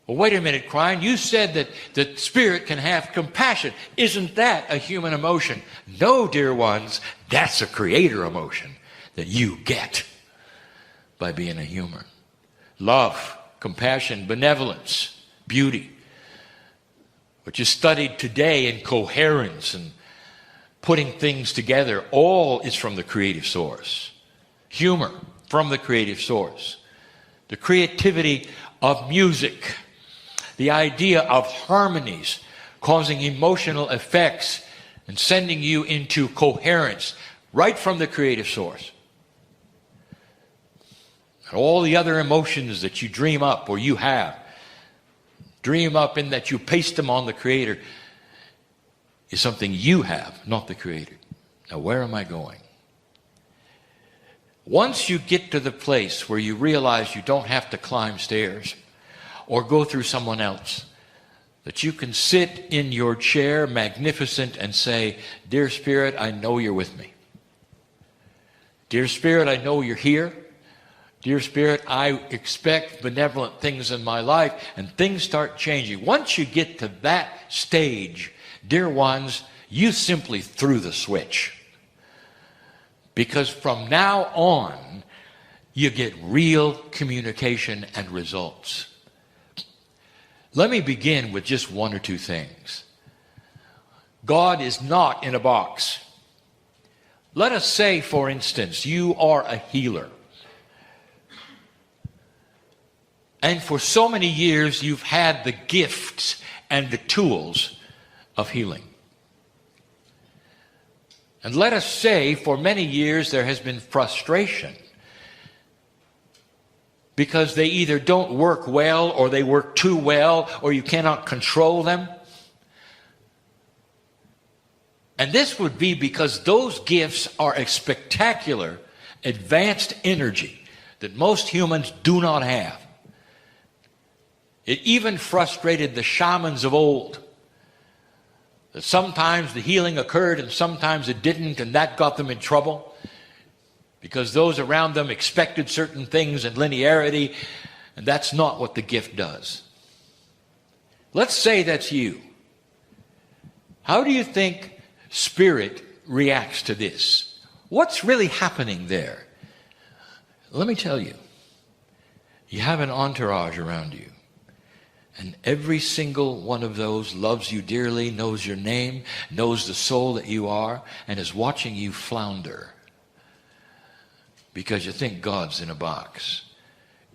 Well, wait a minute, Kryon. You said that spirit can have compassion. Isn't that a human emotion? No, dear ones, that's a creator emotion that you get by being a human. Love, compassion, benevolence, beauty, which is studied today in coherence and putting things together, all is from the creative source. Humor, from the creative source. The creativity of music, the idea of harmonies causing emotional effects and sending you into coherence, right from the creative source. And all the other emotions that you dream up, or you have, dream up in that you paste them on the Creator, is something you have, not the Creator. Now, where am I going? Once you get to the place where you realize you don't have to climb stairs or go through someone else, that you can sit in your chair magnificent and say, Dear Spirit, I know you're with me. Dear Spirit, I know you're here. Dear Spirit, I expect benevolent things in my life, and things start changing. Once you get to that stage, dear ones, you simply threw the switch. Because from now on, you get real communication and results. Let me begin with just one or two things. God is not in a box. Let us say, for instance, you are a healer. And for so many years, you've had the gifts and the tools of healing. And let us say, for many years, there has been frustration because they either don't work well, or they work too well, or you cannot control them. And this would be because those gifts are a spectacular, advanced energy that most humans do not have. It even frustrated the shamans of old. That sometimes the healing occurred and sometimes it didn't, and that got them in trouble because those around them expected certain things in linearity, and that's not what the gift does. Let's say that's you. How do you think spirit reacts to this? What's really happening there? Let me tell you. You have an entourage around you. And every single one of those loves you dearly, knows your name, knows the soul that you are, and is watching you flounder because you think God's in a box.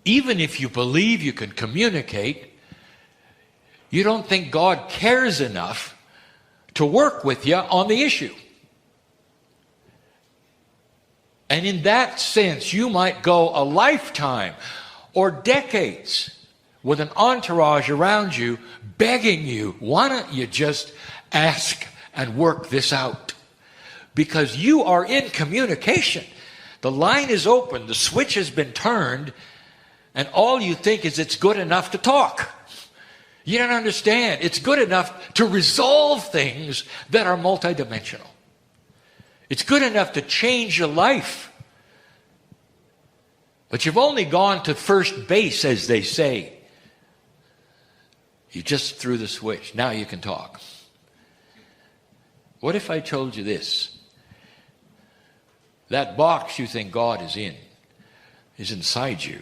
Even if you believe you can communicate, you don't think God cares enough to work with you on the issue. And in that sense, you might go a lifetime or decades with an entourage around you begging you, why don't you just ask and work this out? Because you are in communication. The line is open, the switch has been turned, and all you think is it's good enough to talk. You don't understand. It's good enough to resolve things that are multidimensional. It's good enough to change your life. But you've only gone to first base, as they say. You just threw the switch. Now you can talk. What if I told you this? That box you think God is in is inside you.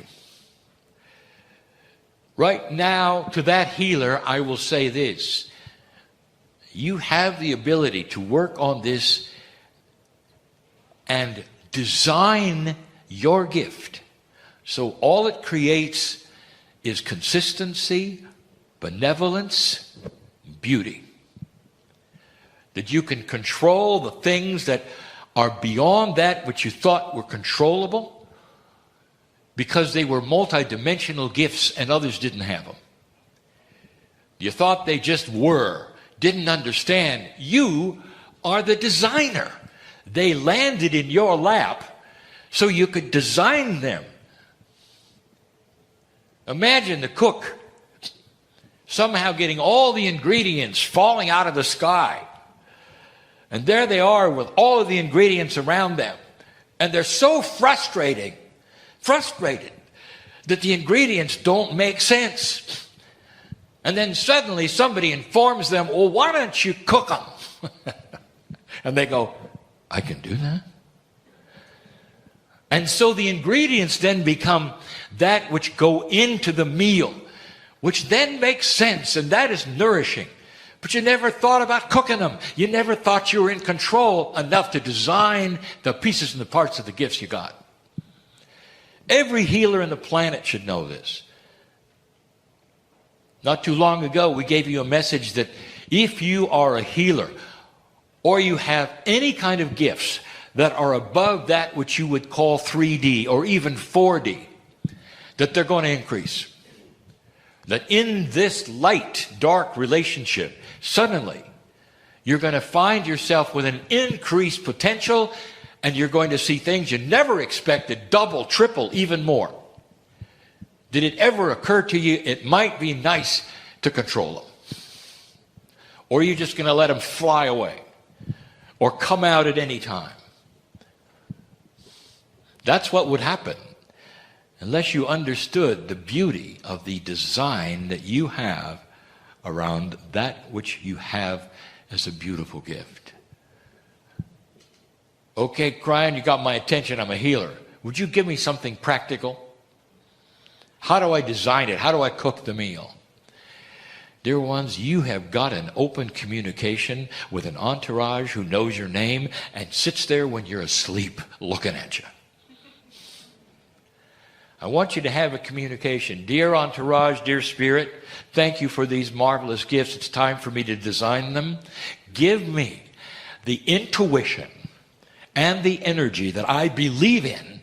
Right now, to that healer, I will say this. You have the ability to work on this and design your gift. So all it creates is consistency, benevolence, beauty. That you can control the things that are beyond that which you thought were controllable because they were multidimensional gifts and others didn't have them. You thought they just were, didn't understand. You are the designer. They landed in your lap so you could design them. Imagine the cook somehow getting all the ingredients falling out of the sky. And there they are with all of the ingredients around them. And they're so frustrated that the ingredients don't make sense. And then suddenly somebody informs them, well, why don't you cook them? And they go, I can do that? And so the ingredients then become that which go into the meal, which then makes sense, and that is nourishing. But you never thought about cooking them. You never thought you were in control enough to design the pieces and the parts of the gifts you got. Every healer on the planet should know this. Not too long ago, we gave you a message that if you are a healer or you have any kind of gifts that are above that which you would call 3D or even 4D, that they're going to increase. That in this light-dark relationship, suddenly you're going to find yourself with an increased potential, and you're going to see things you never expected, double, triple, even more. Did it ever occur to you it might be nice to control them? Or are you just going to let them fly away? Or come out at any time? That's what would happen unless you understood the beauty of the design that you have around that which you have as a beautiful gift. Okay, Kryon, you got my attention. I'm a healer. Would you give me something practical? How do I design it? How do I cook the meal? Dear ones, you have got an open communication with an entourage who knows your name and sits there when you're asleep looking at you. I want you to have a communication. Dear entourage, dear spirit, thank you for these marvelous gifts. It's time for me to design them. Give me the intuition and the energy that I believe in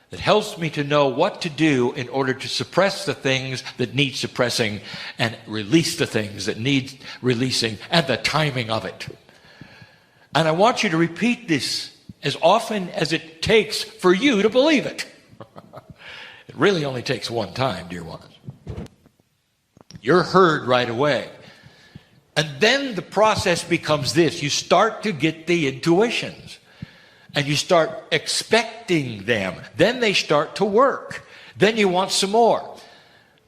that helps me to know what to do in order to suppress the things that need suppressing and release the things that need releasing and the timing of it. And I want you to repeat this as often as it takes for you to believe it. It really only takes one time, dear ones. You're heard right away. And then the process becomes this. You start to get the intuitions. And you start expecting them. Then they start to work. Then you want some more.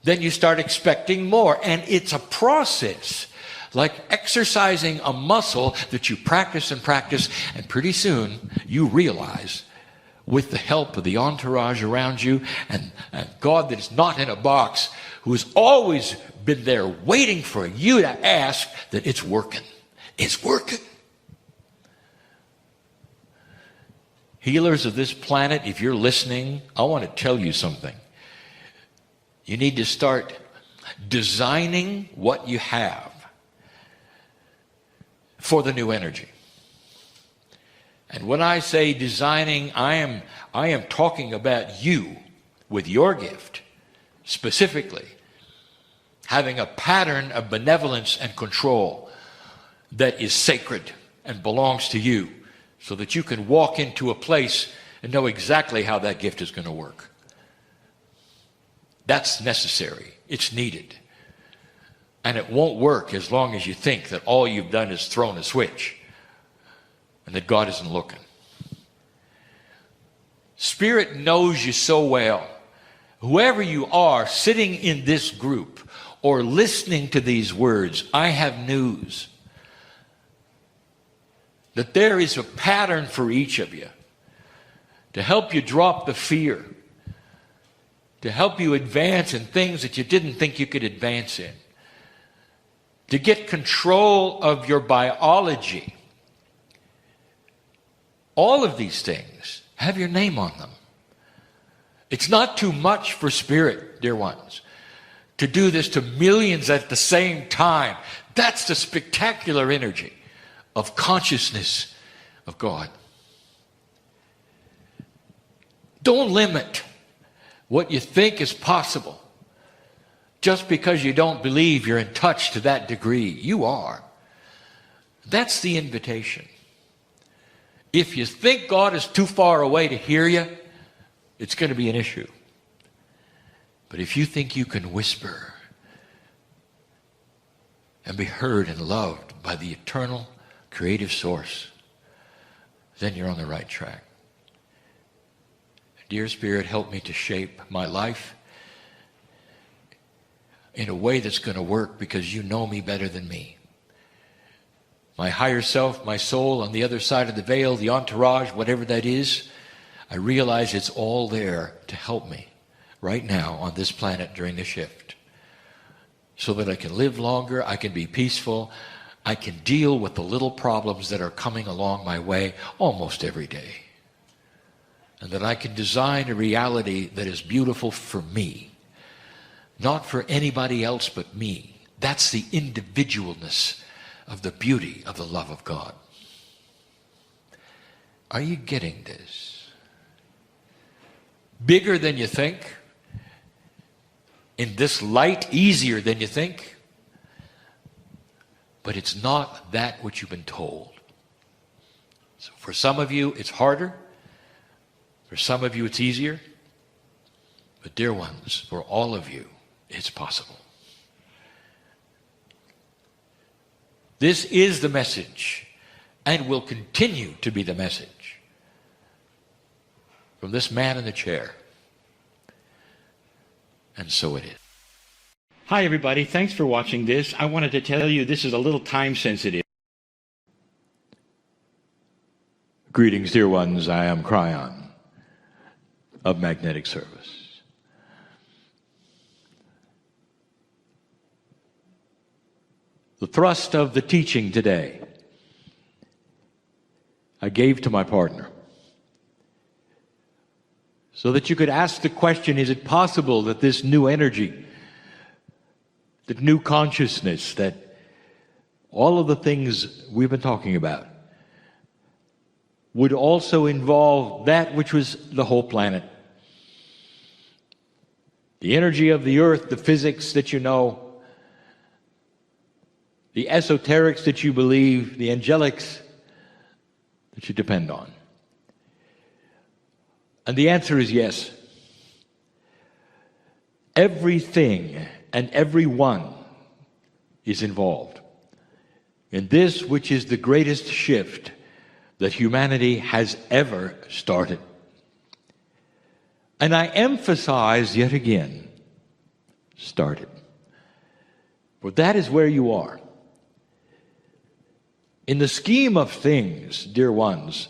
Then you start expecting more. And it's a process. Like exercising a muscle that you practice and practice. And pretty soon you realize, with the help of the entourage around you and God that is not in a box, who has always been there waiting for you to ask, that it's working. It's working. Healers of this planet, if you're listening, I want to tell you something. You need to start designing what you have. for the new energy. And when I say designing, I am talking about you with your gift, specifically, having a pattern of benevolence and control that is sacred and belongs to you, so that you can walk into a place and know exactly how that gift is going to work. That's necessary. It's needed. And it won't work as long as you think that all you've done is thrown a switch and that God isn't looking. Spirit knows you so well. Whoever you are sitting in this group or listening to these words, I have news. That there is a pattern for each of you to help you drop the fear, to help you advance in things that you didn't think you could advance in, to get control of your biology. All of these things have your name on them. It's not too much for Spirit, dear ones, to do this to millions at the same time. That's the spectacular energy of consciousness of God. Don't limit what you think is possible just because you don't believe you're in touch to that degree. You are. That's the invitation. If you think God is too far away to hear you, it's going to be an issue. But if you think you can whisper and be heard and loved by the eternal creative source, then you're on the right track. Dear Spirit, help me to shape my life in a way that's going to work, because you know me better than me. My higher self, my soul on the other side of the veil, the entourage, whatever that is, I realize it's all there to help me right now on this planet during the shift, so that I can live longer, I can be peaceful, I can deal with the little problems that are coming along my way almost every day. And that I can design a reality that is beautiful for me, not for anybody else but me. That's the individualness of the beauty of the love of God. Are you getting this? Bigger than you think? In this light, easier than you think? But it's not that which you've been told. So for some of you, it's harder. For some of you, it's easier. But dear ones, for all of you, it's possible. This is the message, and will continue to be the message from this man in the chair. And so it is. Hi, everybody. Thanks for watching this. I wanted to tell you this is a little time sensitive. Greetings, dear ones. I am Kryon of Magnetic Service. The thrust of the teaching today I gave to my partner, so that you could ask the question, is it possible that this new energy, that new consciousness, that all of the things we've been talking about would also involve that which was the whole planet? The energy of the earth, the physics that you know, the esoterics that you believe, the angelics that you depend on. And the answer is yes. Everything and everyone is involved in this, which is the greatest shift that humanity has ever started. And I emphasize yet again, started. For that is where you are. In the scheme of things, dear ones,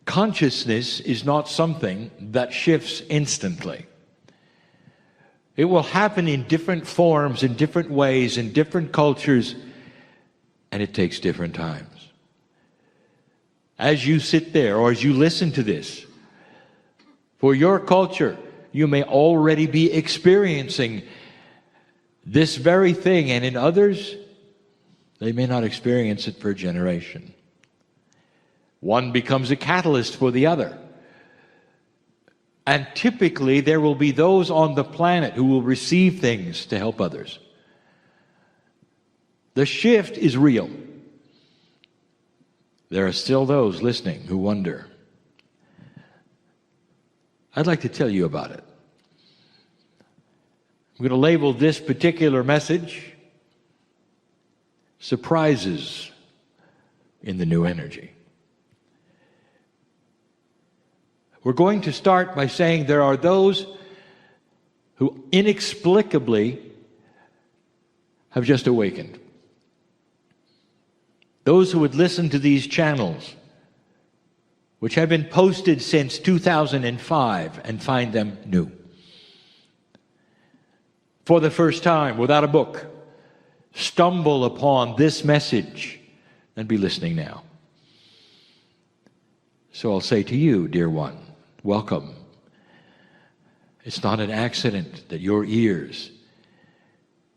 consciousness is not something that shifts instantly. It will happen in different forms, in different ways, in different cultures, and it takes different times. As you sit there or as you listen to this, for your culture, you may already be experiencing this very thing, and in others, they may not experience it for a generation. One becomes a catalyst for the other. And typically there will be those on the planet who will receive things to help others. The shift is real. There are still those listening who wonder. I'd like to tell you about it. I'm going to label this particular message Surprises in the New Energy. We're going to start by saying there are those who inexplicably have just awakened. Those who would listen to these channels, which have been posted since 2005, and find them new. For the first time, without a book, stumble upon this message and be listening now. So I'll say to you, dear one, welcome. It's not an accident that your ears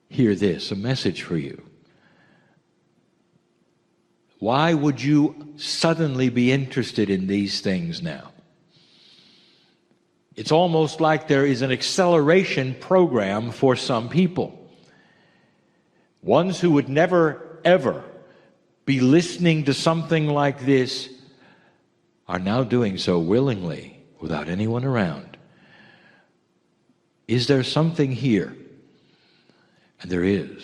hear this, a message for you. Why would you suddenly be interested in these things now? It's almost like there is an acceleration program for some people. Ones who would never, ever be listening to something like this are now doing so willingly, without anyone around. Is there something here? And there is.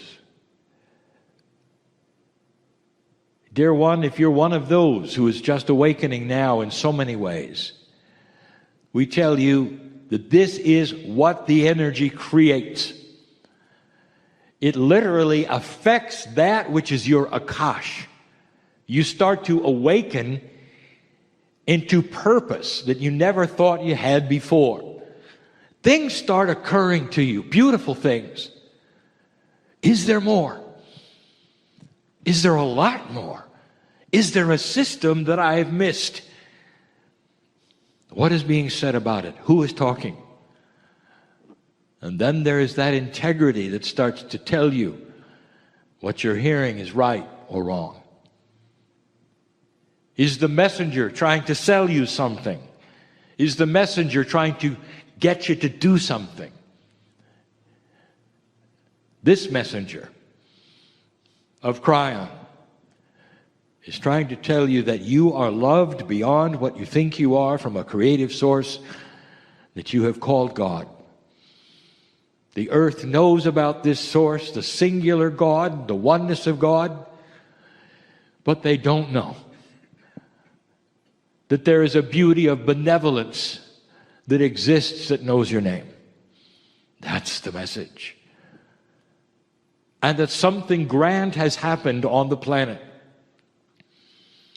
Dear one, if you're one of those who is just awakening now in so many ways, we tell you that this is what the energy creates. It literally affects that which is your Akash. You start to awaken into purpose that you never thought you had before. Things start occurring to you, beautiful things. Is there more? Is there a lot more? Is there a system that I have missed? What is being said about it? Who is talking? And then there is that integrity that starts to tell you what you're hearing is right or wrong. Is the messenger trying to sell you something? Is the messenger trying to get you to do something? This messenger of Kryon is trying to tell you that you are loved beyond what you think you are from a creative source that you have called God. The earth knows about this source, the singular God, the oneness of God, but they don't know that there is a beauty of benevolence that exists that knows your name. That's the message. And that something grand has happened on the planet.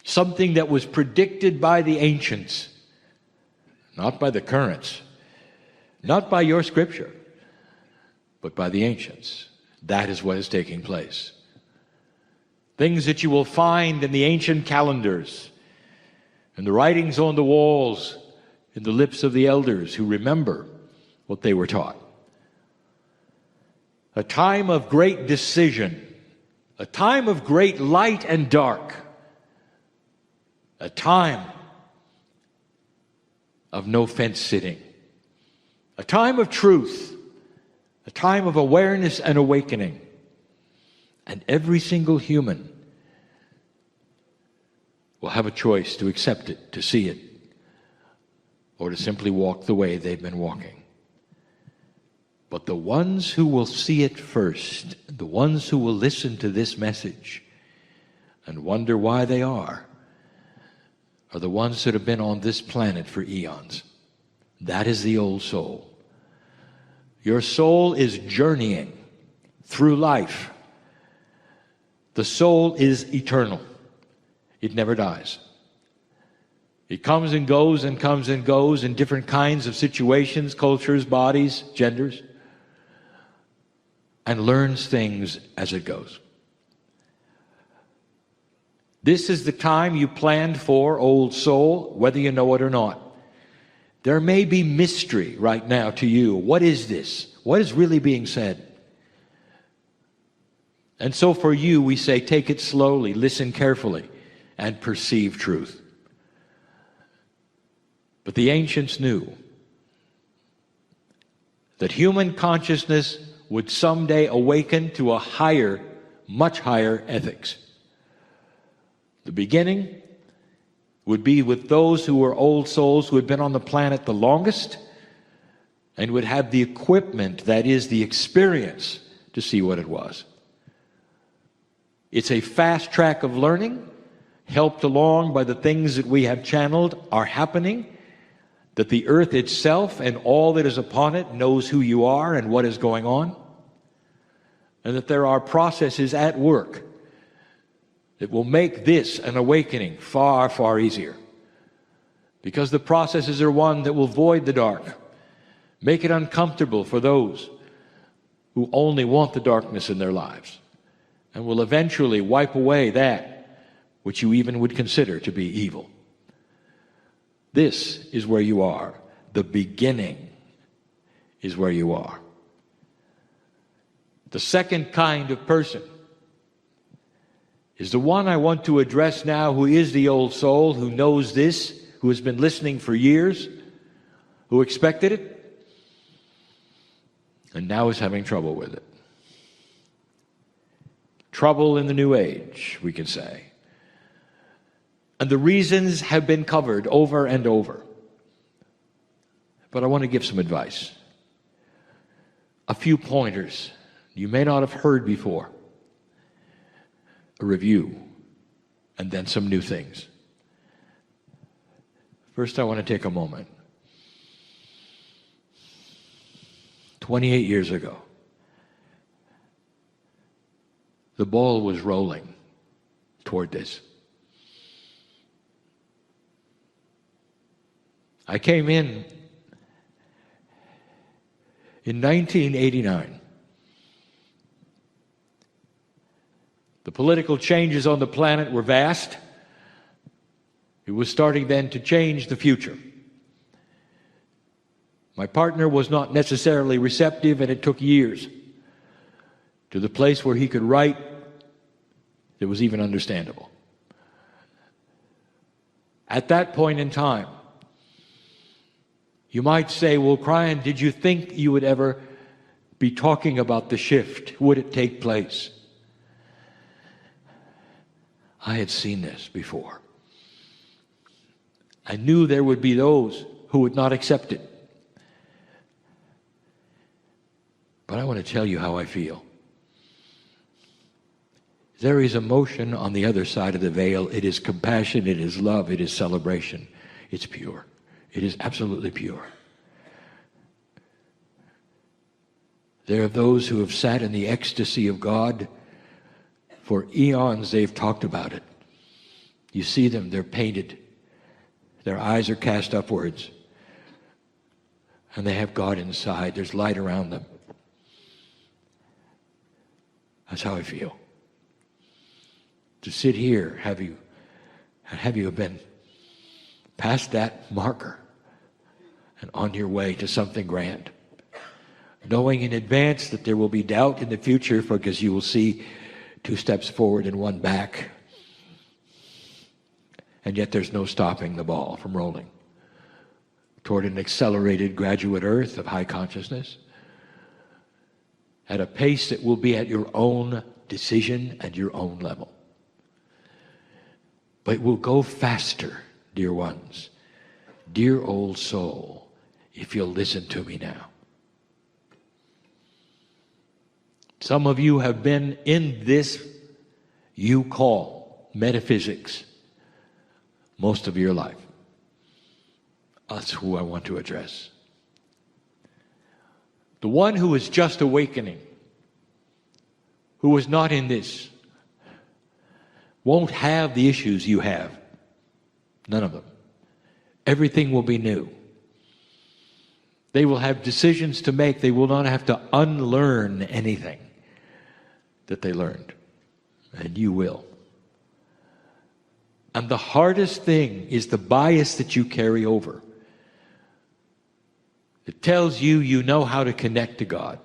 Something that was predicted by the ancients, not by the currents, not by your scripture, but by the ancients. That is what is taking place. Things that you will find in the ancient calendars, in the writings on the walls, in the lips of the elders who remember what they were taught. A time of great decision, a time of great light and dark, a time of no fence sitting, a time of truth, a time of awareness and awakening. And every single human will have a choice to accept it, to see it, or to simply walk the way they've been walking. But the ones who will see it first, the ones who will listen to this message and wonder why they are the ones that have been on this planet for eons. That is the old soul. Your soul is journeying through life. The soul is eternal. It never dies. It comes and goes and comes and goes in different kinds of situations, cultures, bodies, genders, and learns things as it goes. This is the time you planned for, old soul, whether you know it or not. There may be mystery right now to you. What is this? What is really being said? And so for you, we say, take it slowly, listen carefully, and perceive truth. But the ancients knew that human consciousness would someday awaken to a higher, much higher ethics. The beginning would be with those who were old souls who had been on the planet the longest and would have the equipment, that is, the experience, to see what it was. It's a fast track of learning, helped along by the things that we have channeled are happening, that the earth itself and all that is upon it knows who you are and what is going on, and that there are processes at work that will make this an awakening far, far easier. Because the processes are one that will void the dark, make it uncomfortable for those who only want the darkness in their lives, and will eventually wipe away that which you even would consider to be evil. This is where you are. The beginning is where you are. The second kind of person is the one I want to address now, who is the old soul, who knows this, who has been listening for years, who expected it, and now is having trouble with it. Trouble in the new age, we can say. And the reasons have been covered over and over. But I want to give some advice. A few pointers you may not have heard before. A review, and then some new things. First, I want to take a moment. 28 years ago, the ball was rolling toward this. I came in 1989. The political changes on the planet were vast. It was starting then to change the future. My partner was not necessarily receptive, and it took years to the place where he could write that was even understandable. At that point in time, you might say, well, Kryon, did you think you would ever be talking about the shift? Would it take place? I had seen this before. I knew there would be those who would not accept it. But I want to tell you how I feel. There is emotion on the other side of the veil. It is compassion, it is love, it is celebration. It's pure. It is absolutely pure. There are those who have sat in the ecstasy of God. For eons they've talked about it. You see them, they're painted. Their eyes are cast upwards. And they have God inside. There's light around them. That's how I feel. To sit here, have you been past that marker and on your way to something grand, knowing in advance that there will be doubt in the future, because you will see 2 steps forward and 1 back, and yet there's no stopping the ball from rolling toward an accelerated graduate earth of high consciousness at a pace that will be at your own decision and your own level. But it will go faster, dear ones, dear old soul, if you'll listen to me now. Some of you have been in this you call metaphysics most of your life. That's who I want to address. The one who is just awakening, who is not in this, won't have the issues you have. None of them. Everything will be new. They will have decisions to make. They will not have to unlearn anything that they learned. And you will. And the hardest thing is the bias that you carry over. It tells you you know how to connect to God.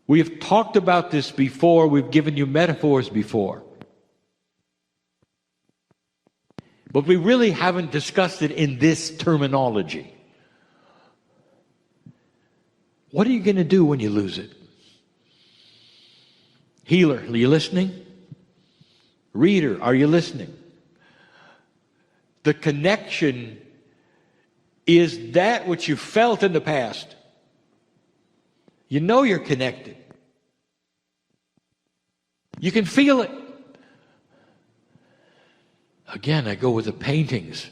We have talked about this before. We've given you metaphors before. But we really haven't discussed it in this terminology. What are you going to do when you lose it? Healer, are you listening? Reader, are you listening? The connection is that which you felt in the past. You know you're connected. You can feel it. Again, I go with the paintings.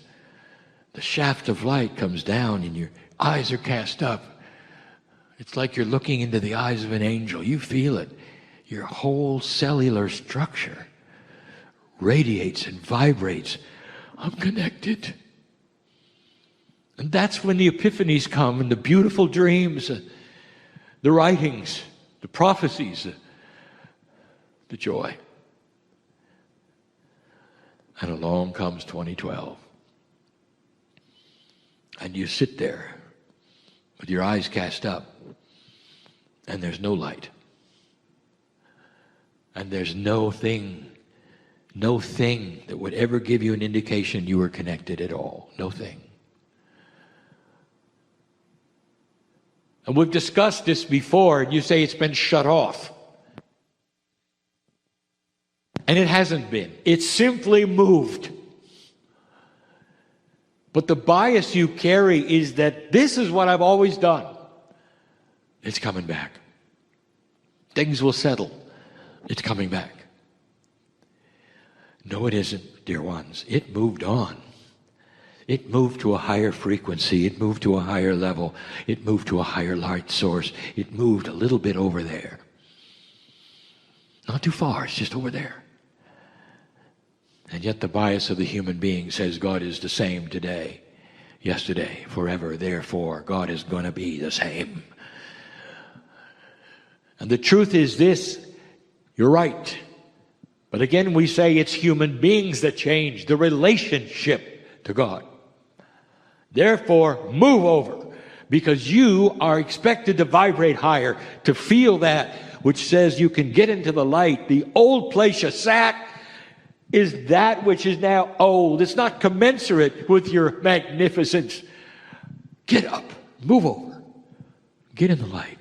The shaft of light comes down and your eyes are cast up. It's like you're looking into the eyes of an angel. You feel it. Your whole cellular structure radiates and vibrates. I'm connected. And that's when the epiphanies come and the beautiful dreams, the writings, the prophecies, the joy. And along comes 2012. And you sit there with your eyes cast up, and there's no light. And there's no thing that would ever give you an indication you were connected at all. No thing. And we've discussed this before, and you say it's been shut off. And it hasn't been. It's simply moved. But the bias you carry is that this is what I've always done. It's coming back. Things will settle. It's coming back. No, it isn't, dear ones. It moved on. It moved to a higher frequency. It moved to a higher level. It moved to a higher light source. It moved a little bit over there. Not too far. It's just over there. And yet the bias of the human being says God is the same today, yesterday, forever. Therefore, God is going to be the same. And the truth is this. You're right. But again, we say it's human beings that change the relationship to God. Therefore, move over, because you are expected to vibrate higher, to feel that which says you can get into the light. The old place you sat is that which is now old. It's not commensurate with your magnificence. Get up, move over, get in the light.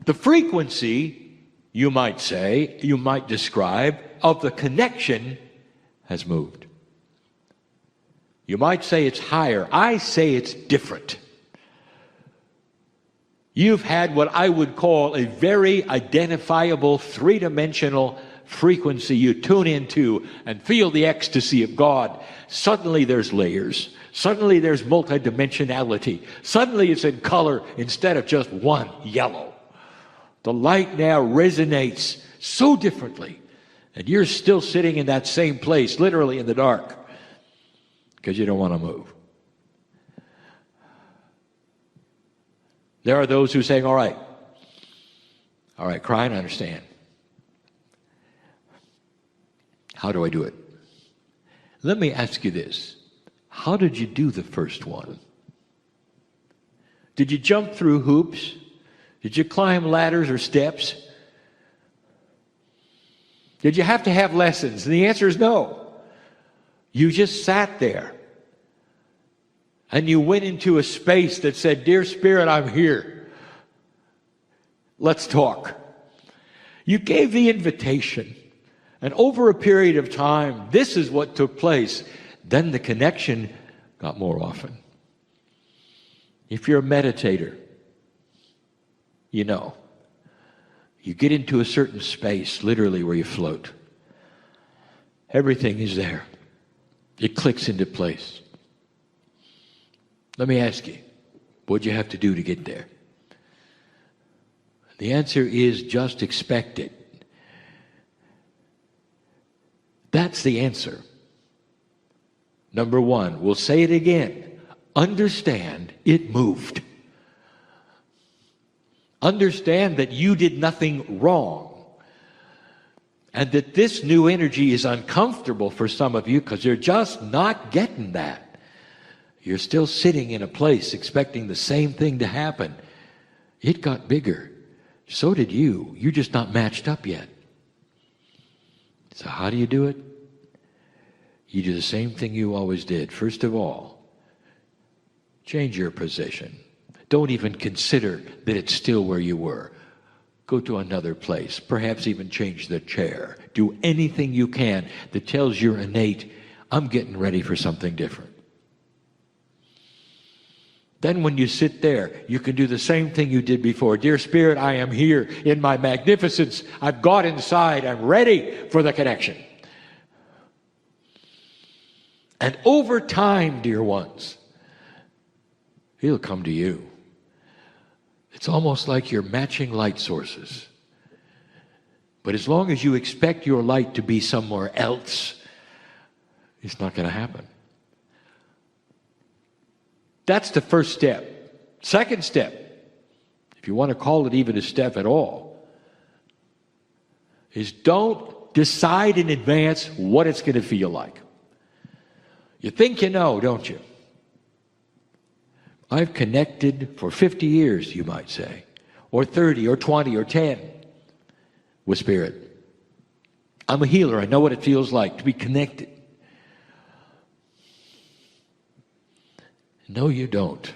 The frequency, you might say, you might describe, of the connection has moved. You might say it's higher. I say it's different. You've had what I would call a very identifiable three-dimensional frequency you tune into and feel the ecstasy of God. Suddenly there's layers. Suddenly there's multidimensionality. Suddenly it's in color instead of just one yellow. The light now resonates so differently. And you're still sitting in that same place, literally in the dark, because you don't want to move. There are those who say, all right, Kryon, I understand. How do I do it? Let me ask you this. How did you do the first one? Did you jump through hoops? Did you climb ladders or steps? Did you have to have lessons? And the answer is no. You just sat there. And you went into a space that said, Dear Spirit, I'm here. Let's talk. You gave the invitation. And over a period of time, this is what took place. Then the connection got more often. If you're a meditator, you know, you get into a certain space, literally, where you float. Everything is there. It clicks into place. Let me ask you, what'd you have to do to get there? The answer is just expect it. That's the answer. Number one, we'll say it again. Understand it moved. Understand that you did nothing wrong. And that this new energy is uncomfortable for some of you because you're just not getting that. You're still sitting in a place expecting the same thing to happen. It got bigger. So did you. You're just not matched up yet. So how do you do it? You do the same thing you always did. First of all, change your position. Don't even consider that it's still where you were. Go to another place. Perhaps even change the chair. Do anything you can that tells your innate, I'm getting ready for something different. Then when you sit there, you can do the same thing you did before. Dear Spirit, I am here in my magnificence. I've got inside. I'm ready for the connection. And over time, dear ones, He'll come to you. It's almost like you're matching light sources. But as long as you expect your light to be somewhere else, it's not going to happen. That's the first step. Second step, if you want to call it even a step at all, is don't decide in advance what it's going to feel like. You think you know, don't you? I've connected for 50 years, you might say, or 30, or 20, or 10 with Spirit. I'm a healer. I know what it feels like to be connected. No, you don't.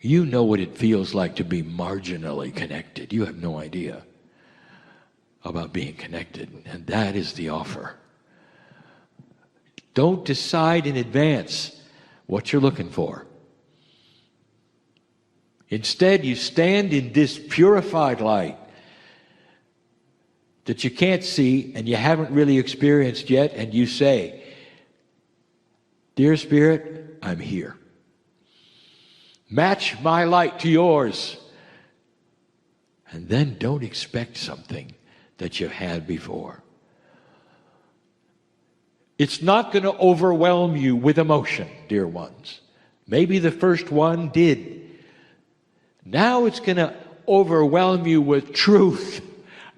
You know what it feels like to be marginally connected. You have no idea about being connected, and that is the offer. Don't decide in advance what you're looking for. Instead, you stand in this purified light that you can't see and you haven't really experienced yet, and you say, Dear Spirit, I'm here. Match my light to yours. And then don't expect something that you've had before. It's not going to overwhelm you with emotion, dear ones. Maybe the first one did. Now it's going to overwhelm you with truth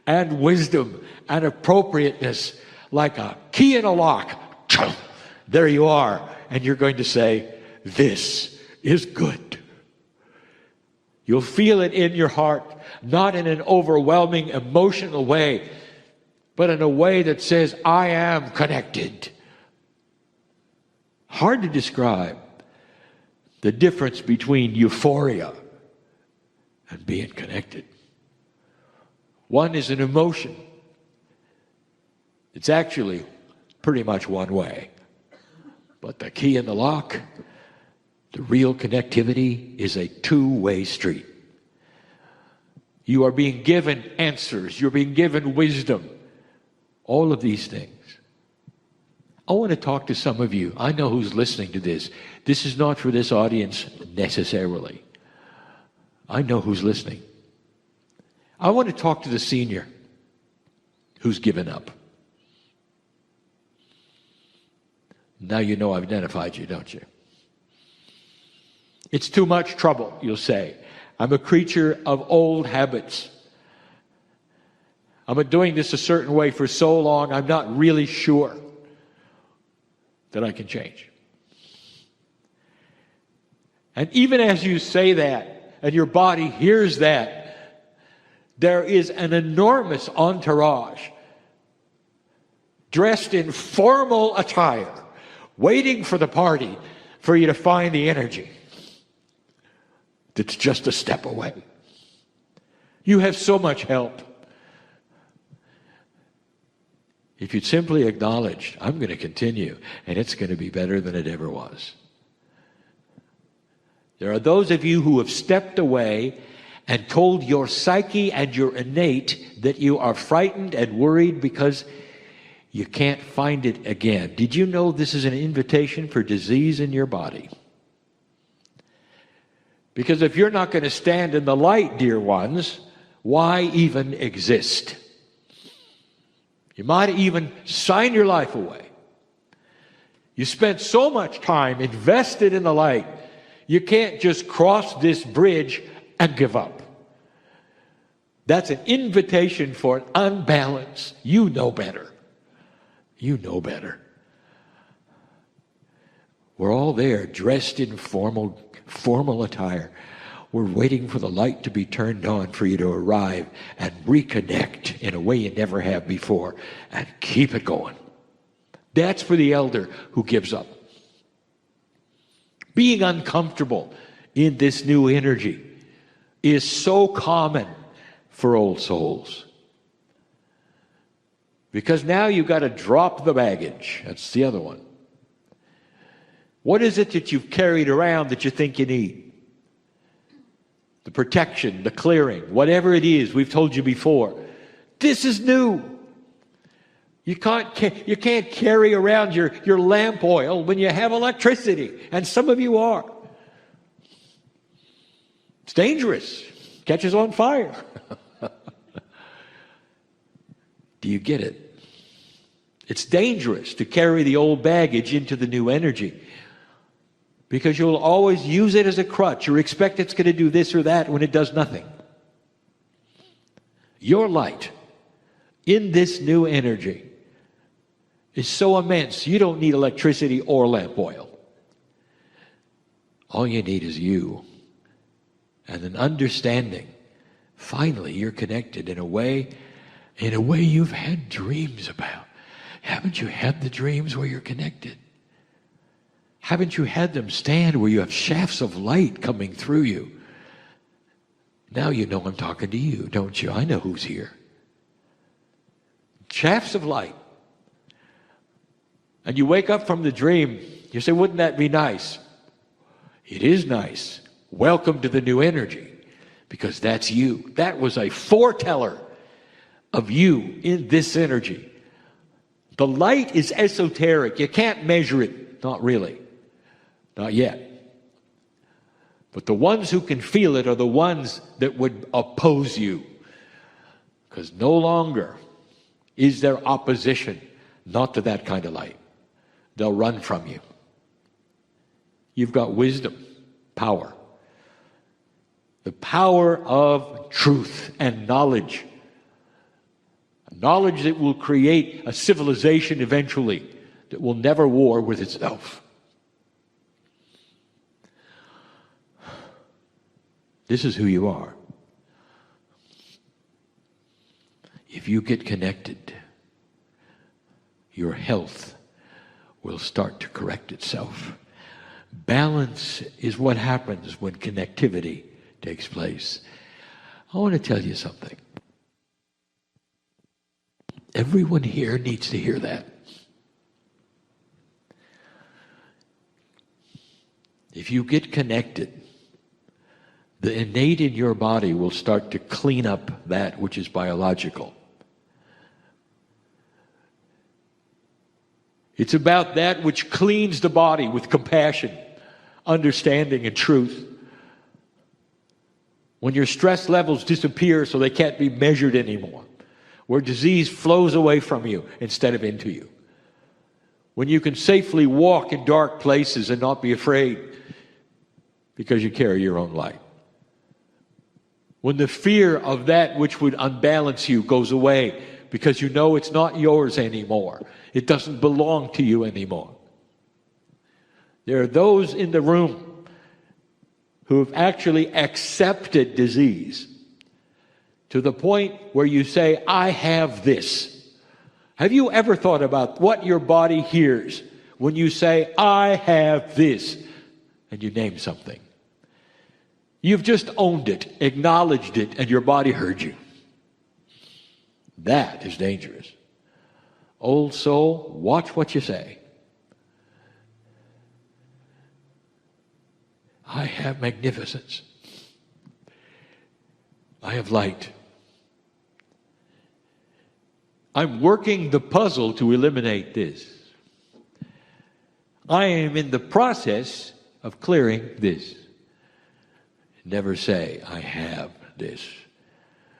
and wisdom and appropriateness, like a key in a lock. There you are. And you're going to say, this is good. You'll feel it in your heart, not in an overwhelming emotional way, but in a way that says, I am connected. Hard to describe the difference between euphoria and being connected. One is an emotion. It's actually pretty much one way. But the key in the lock, the real connectivity, is a two-way street. You are being given answers. You're being given wisdom. All of these things. I want to talk to some of you. I know who's listening to this. This is not for this audience necessarily. I know who's listening. I want to talk to the senior who's given up. Now you know I've identified you, don't you? It's too much trouble, you'll say. I'm a creature of old habits. I've been doing this a certain way for so long, I'm not really sure that I can change. And even as you say that, and your body hears that, there is an enormous entourage dressed in formal attire, waiting for the party for you to find the energy that's just a step away. You have so much help. If you'd simply acknowledge, I'm going to continue, and it's going to be better than it ever was. There are those of you who have stepped away and told your psyche and your innate that you are frightened and worried because you can't find it again. Did you know this is an invitation for disease in your body? Because if you're not going to stand in the light, dear ones, why even exist? You might even sign your life away. You spent so much time invested in the light, you can't just cross this bridge and give up. That's an invitation for an unbalance. You know better. You know better. We're all there, dressed in formal attire. We're waiting for the light to be turned on for you to arrive and reconnect in a way you never have before and keep it going. That's for the elder who gives up. Being uncomfortable in this new energy is so common for old souls. Because now you've got to drop the baggage. That's the other one. What is it that you've carried around that you think you need? The protection, the clearing, whatever it is we've told you before. This is new. You can't carry around your lamp oil when you have electricity, and some of you are. It's dangerous. Catches on fire. Do you get it? It's dangerous to carry the old baggage into the new energy because you'll always use it as a crutch or expect it's going to do this or that when it does nothing. Your light in this new energy is so immense you don't need electricity or lamp oil. All you need is you and an understanding. Finally, you're connected in a way you've had dreams about. Haven't you had the dreams where you're connected? Haven't you had them stand where you have shafts of light coming through you? Now you know I'm talking to you, don't you? I know who's here. Shafts of light. And you wake up from the dream, you say, wouldn't that be nice? It is nice. Welcome to the new energy, because that's you. That was a foreteller of you in this energy. The light is esoteric. You can't measure it. Not really. Not yet. But the ones who can feel it are the ones that would oppose you. Because no longer is there opposition, not to that kind of light. They'll run from you. You've got wisdom, power. The power of truth and knowledge. Knowledge that will create a civilization eventually that will never war with itself. This is who you are. If you get connected, your health will start to correct itself. Balance is what happens when connectivity takes place. I want to tell you something. Everyone here needs to hear that. If you get connected, the innate in your body will start to clean up that which is biological. It's about that which cleans the body with compassion, understanding, and truth. When your stress levels disappear so they can't be measured anymore. Where disease flows away from you instead of into you. When you can safely walk in dark places and not be afraid because you carry your own light. When the fear of that which would unbalance you goes away because you know it's not yours anymore. It doesn't belong to you anymore. There are those in the room who have actually accepted disease to the point where you say, I have this. Have you ever thought about what your body hears when you say, I have this, and you name something? You've just owned it, acknowledged it, and your body heard you. That is dangerous. Old soul, watch what you say. I have magnificence. I have light. I'm working the puzzle to eliminate this. I am in the process of clearing this. Never say, I have this,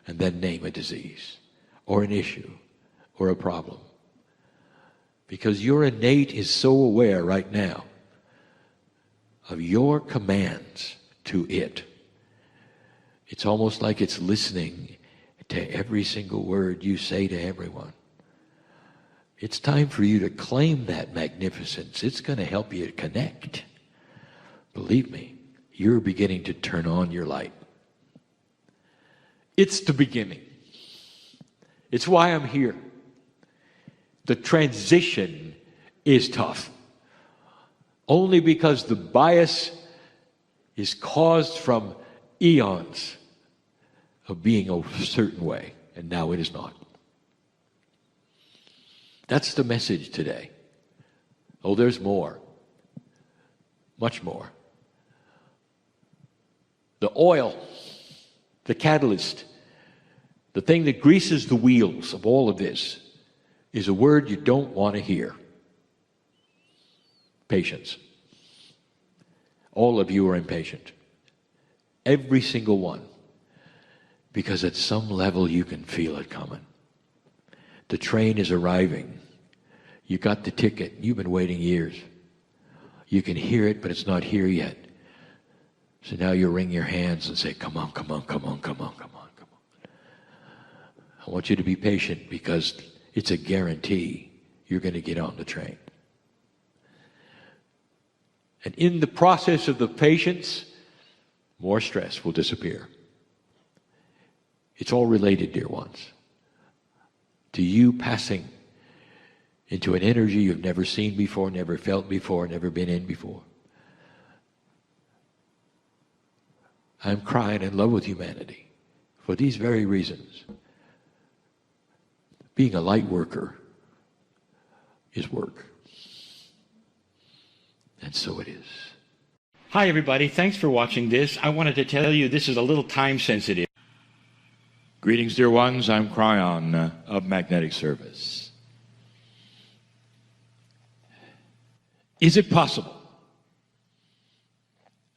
and then name a disease, or an issue, or a problem. Because your innate is so aware right now of your commands to it. It's almost like it's listening to every single word you say to everyone. It's time for you to claim that magnificence. It's going to help you connect. Believe me, you're beginning to turn on your light. It's the beginning. It's why I'm here. The transition is tough. Only because the bias is caused from eons of being a certain way, and now it is not. That's the message today. Oh, there's more. Much more. The oil, the catalyst, the thing that greases the wheels of all of this is a word you don't want to hear. Patience. All of you are impatient. Every single one. Because at some level you can feel it coming. The train is arriving. You got the ticket. You've been waiting years. You can hear it, but it's not here yet. So now you wring your hands and say, come on, come on, come on, come on, come on, come on. I want you to be patient because it's a guarantee you're going to get on the train. And in the process of the patience, more stress will disappear. It's all related, dear ones, to you passing into an energy you've never seen before, never felt before, never been in before. I'm crying in love with humanity for these very reasons. Being a light worker is work. And so it is. Hi, everybody. Thanks for watching this. I wanted to tell you this is a little time sensitive. Greetings, dear ones. I'm Kryon of Magnetic Service. Is it possible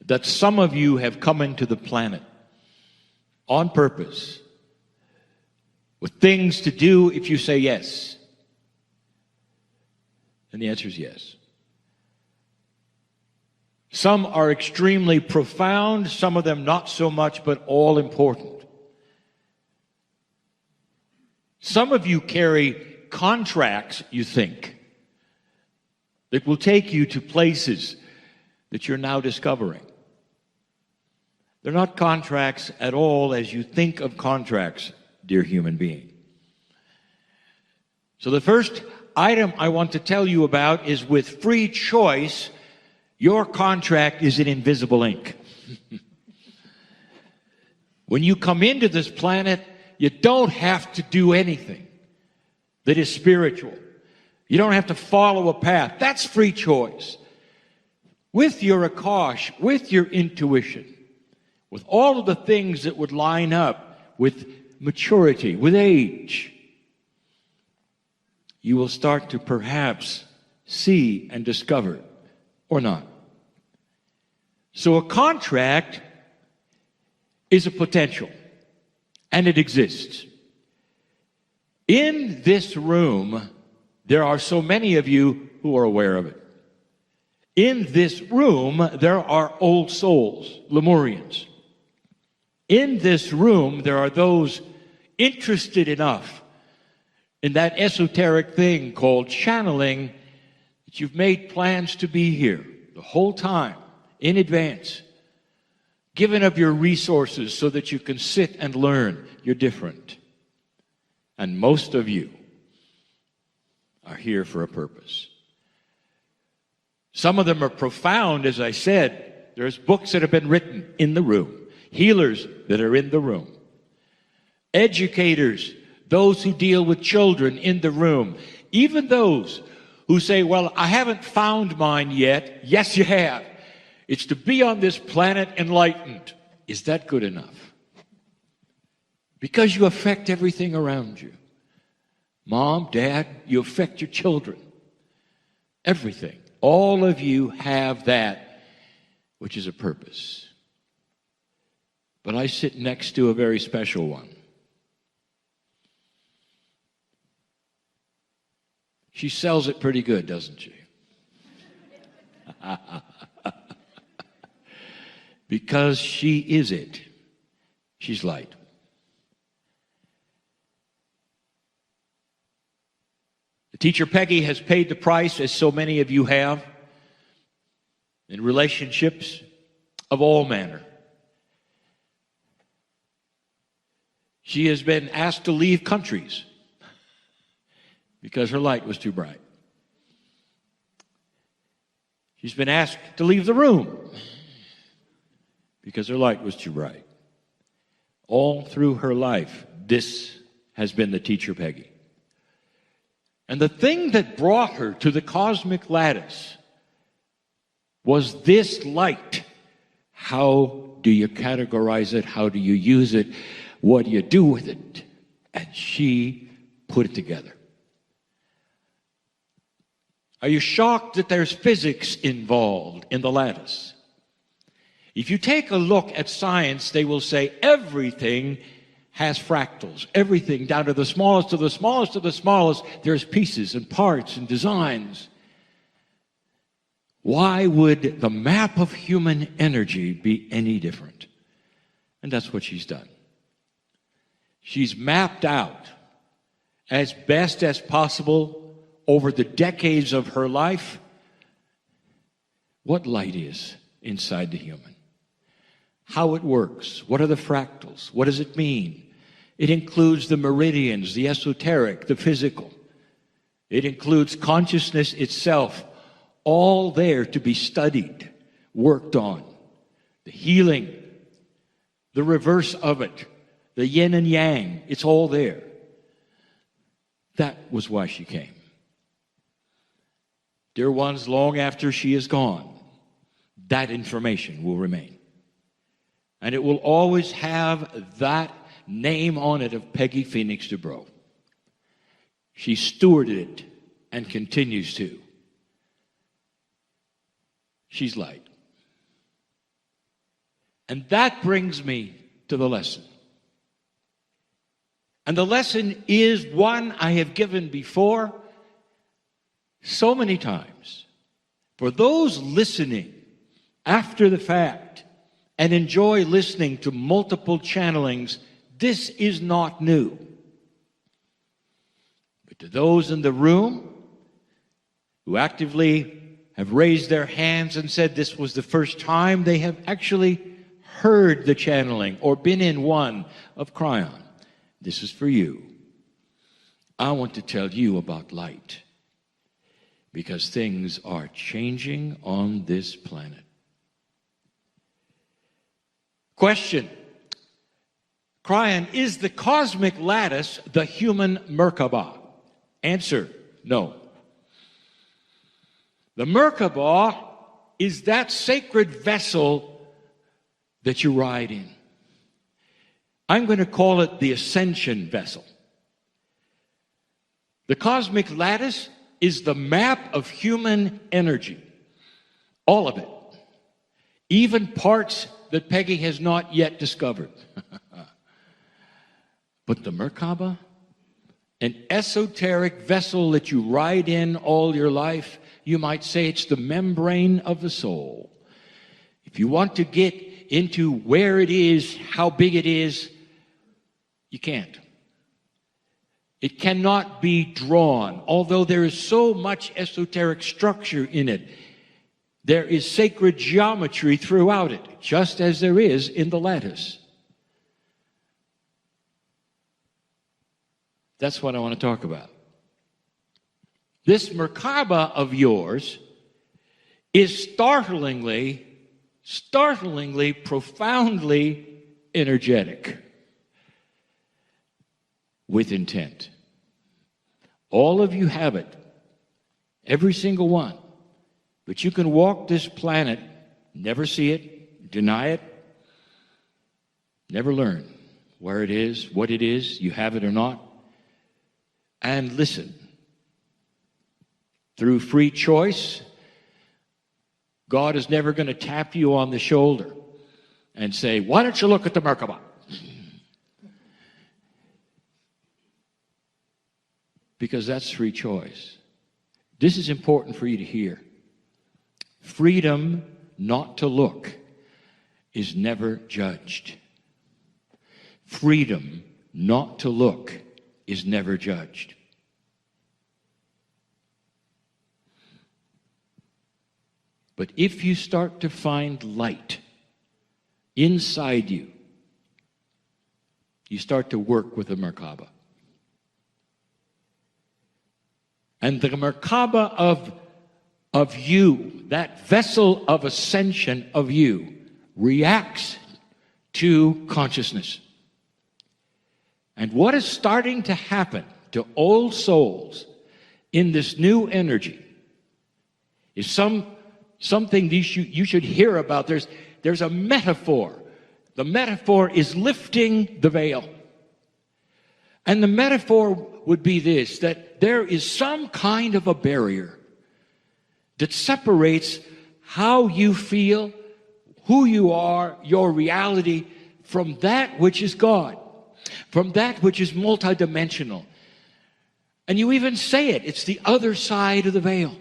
that some of you have come into the planet on purpose with things to do if you say yes? And the answer is yes. Some are extremely profound, some of them not so much, but all important. Some of you carry contracts, you think, that will take you to places that you're now discovering. They're not contracts at all as you think of contracts, dear human being. So the first item I want to tell you about is with free choice, your contract is in invisible ink. When you come into this planet, you don't have to do anything that is spiritual. You don't have to follow a path. That's free choice. With your Akash, with your intuition, with all of the things that would line up with maturity, with age, you will start to perhaps see and discover, or not. So a contract is a potential, and it exists. In this room, there are so many of you who are aware of it. In this room, there are old souls, Lemurians. In this room, there are those interested enough in that esoteric thing called channeling that you've made plans to be here the whole time, in advance, given up your resources so that you can sit and learn. You're different. And most of you are here for a purpose. Some of them are profound, as I said. There's books that have been written in the room. Healers that are in the room. Educators, those who deal with children in the room. Even those who say, well, I haven't found mine yet. Yes, you have. It's to be on this planet enlightened. Is that good enough? Because you affect everything around you. Mom, Dad, you affect your children. Everything. All of you have that, which is a purpose. But I sit next to a very special one. She sells it pretty good, doesn't she? Because she is it. She's light. The teacher Peggy has paid the price, as so many of you have, in relationships of all manner. She has been asked to leave countries because her light was too bright. She's been asked to leave the room because her light was too bright. All through her life, this has been the teacher Peggy. And the thing that brought her to the cosmic lattice was this light. How do you categorize it? How do you use it? What do you do with it? And she put it together. Are you shocked that there's physics involved in the lattice? If you take a look at science, they will say everything has fractals. Everything, down to the smallest of the smallest of the smallest, there's pieces and parts and designs. Why would the map of human energy be any different? And that's what she's done. She's mapped out as best as possible over the decades of her life what light is inside the human, how it works, what are the fractals, what does it mean? It includes the meridians, the esoteric, the physical. It includes consciousness itself, all there to be studied, worked on. The healing, the reverse of it, the yin and yang, it's all there. That was why she came. Dear ones, long after she is gone, that information will remain. And it will always have that name on it of Peggy Phoenix Dubrow. She stewarded it and continues to. She's light. And that brings me to the lesson. And the lesson is one I have given before so many times. For those listening after the fact and enjoy listening to multiple channelings, this is not new. But to those in the room who actively have raised their hands and said this was the first time they have actually heard the channeling or been in one of Kryon, this is for you. I want to tell you about light, because things are changing on this planet. Question. Kryon, is the cosmic lattice the human Merkaba? Answer, no. The Merkaba is that sacred vessel that you ride in. I'm going to call it the ascension vessel. The cosmic lattice is the map of human energy. All of it. Even parts that Peggy has not yet discovered. But the Merkaba, an esoteric vessel that you ride in all your life, you might say it's the membrane of the soul. If you want to get into where it is, how big it is, you can't. It cannot be drawn. Although there is so much esoteric structure in it, there is sacred geometry throughout it, just as there is in the lattice. That's what I want to talk about. This Merkaba of yours is startlingly, profoundly energetic. With intent. All of you have it. Every single one. But you can walk this planet, never see it, deny it, never learn where it is, what it is, you have it or not, and listen. Through free choice, God is never going to tap you on the shoulder and say, why don't you look at the Merkaba? Because that's free choice. This is important for you to hear. Freedom not to look is never judged. Freedom not to look is never judged. But if you start to find light inside you, you start to work with the Merkaba. And the Merkaba of you, that vessel of ascension of you, reacts to consciousness. And what is starting to happen to old souls in this new energy is something you should hear about. There's a metaphor. The metaphor is lifting the veil. And the metaphor would be this, that there is some kind of a barrier that separates how you feel, who you are, your reality, from that which is God, from that which is multidimensional. And you even say it, it's the other side of the veil.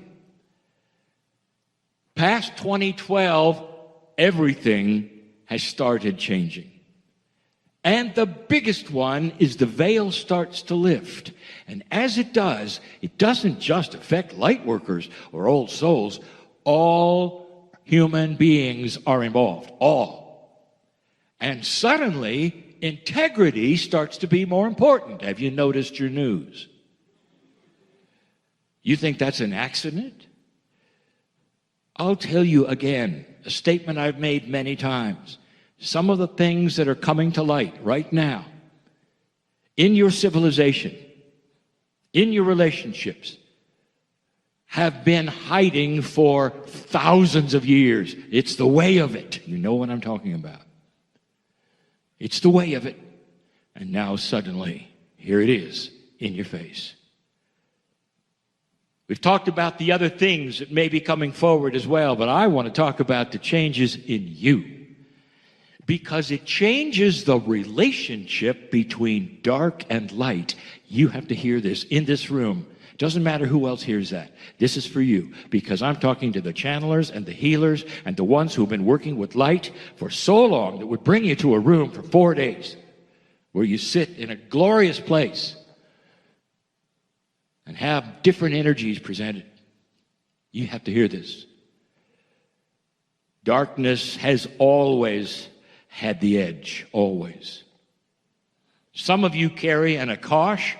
Past 2012, everything has started changing. And the biggest one is the veil starts to lift. And as it does, it doesn't just affect light workers or old souls. All human beings are involved. All. And suddenly, integrity starts to be more important. Have you noticed your news? You think that's an accident? I'll tell you again, a statement I've made many times. Some of the things that are coming to light right now in your civilization, in your relationships, have been hiding for thousands of years. It's the way of it. You know what I'm talking about. It's the way of it. And now suddenly, here it is in your face. We've talked about the other things that may be coming forward as well, but I want to talk about the changes in you. Because it changes the relationship between dark and light. You have to hear this in this room. Doesn't matter who else hears that. This is for you. Because I'm talking to the channelers and the healers and the ones who've been working with light for so long that would bring you to a room for 4 days where you sit in a glorious place and have different energies presented. You have to hear this. Darkness has always had the edge, always. Some of you carry an Akash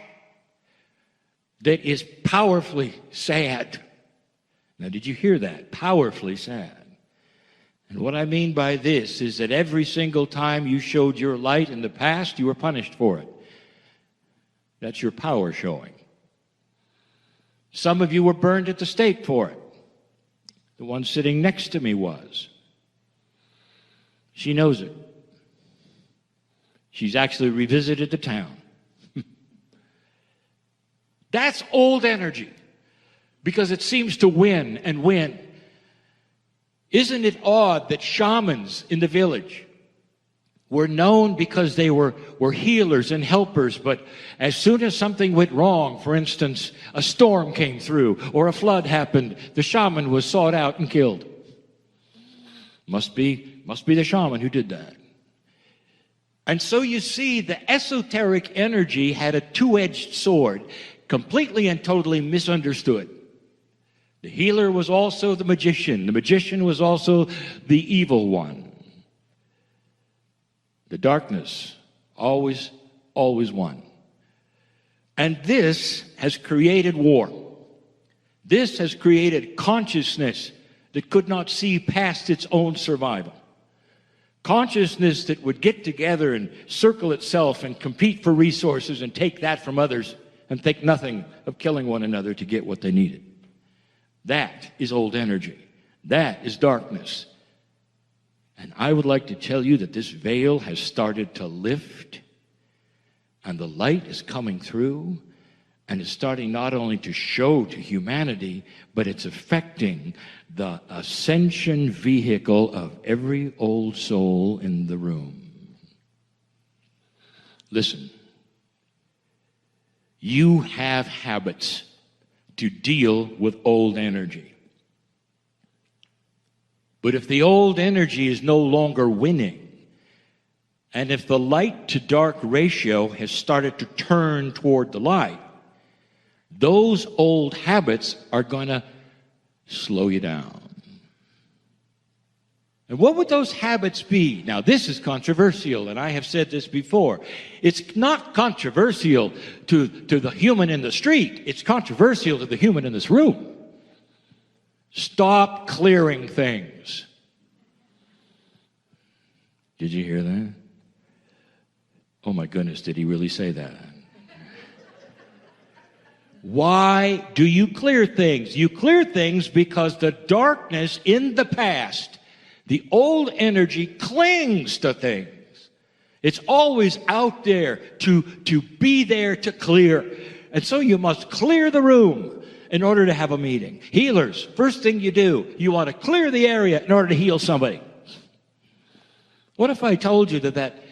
that is powerfully sad. Now, did you hear that? Powerfully sad. And what I mean by this is that every single time you showed your light in the past, you were punished for it. That's your power showing. Some of you were burned at the stake for it. The one sitting next to me was. She knows it. She's actually revisited the town. That's old energy because it seems to win and win. Isn't it odd that shamans in the village were known because they were healers and helpers, but as soon as something went wrong, for instance, a storm came through or a flood happened, the shaman was sought out and killed. Must be the shaman who did that. And so you see, the esoteric energy had a two-edged sword, completely and totally misunderstood. The healer was also the magician. The magician was also the evil one. The darkness always won. And this has created war. This has created consciousness that could not see past its own survival. Consciousness that would get together and circle itself and compete for resources and take that from others and think nothing of killing one another to get what they needed. That is old energy. That is darkness. And I would like to tell you that this veil has started to lift and the light is coming through and it's starting not only to show to humanity, but it's affecting the ascension vehicle of every old soul in the room. Listen, you have habits to deal with old energy. But if the old energy is no longer winning, and if the light to dark ratio has started to turn toward the light, those old habits are going to slow you down. And what would those habits be? Now, this is controversial, and I have said this before. It's not controversial to the human in the street. It's controversial to the human in this room. Stop clearing things. Did you hear that? Oh my goodness, did he really say that? Why do you clear things? You clear things because the darkness in the past, the old energy, clings to things. It's always out there to be there to clear. And so you must clear the room in order to have a meeting. Healers, first thing you do, you want to clear the area in order to heal somebody. What if I told you that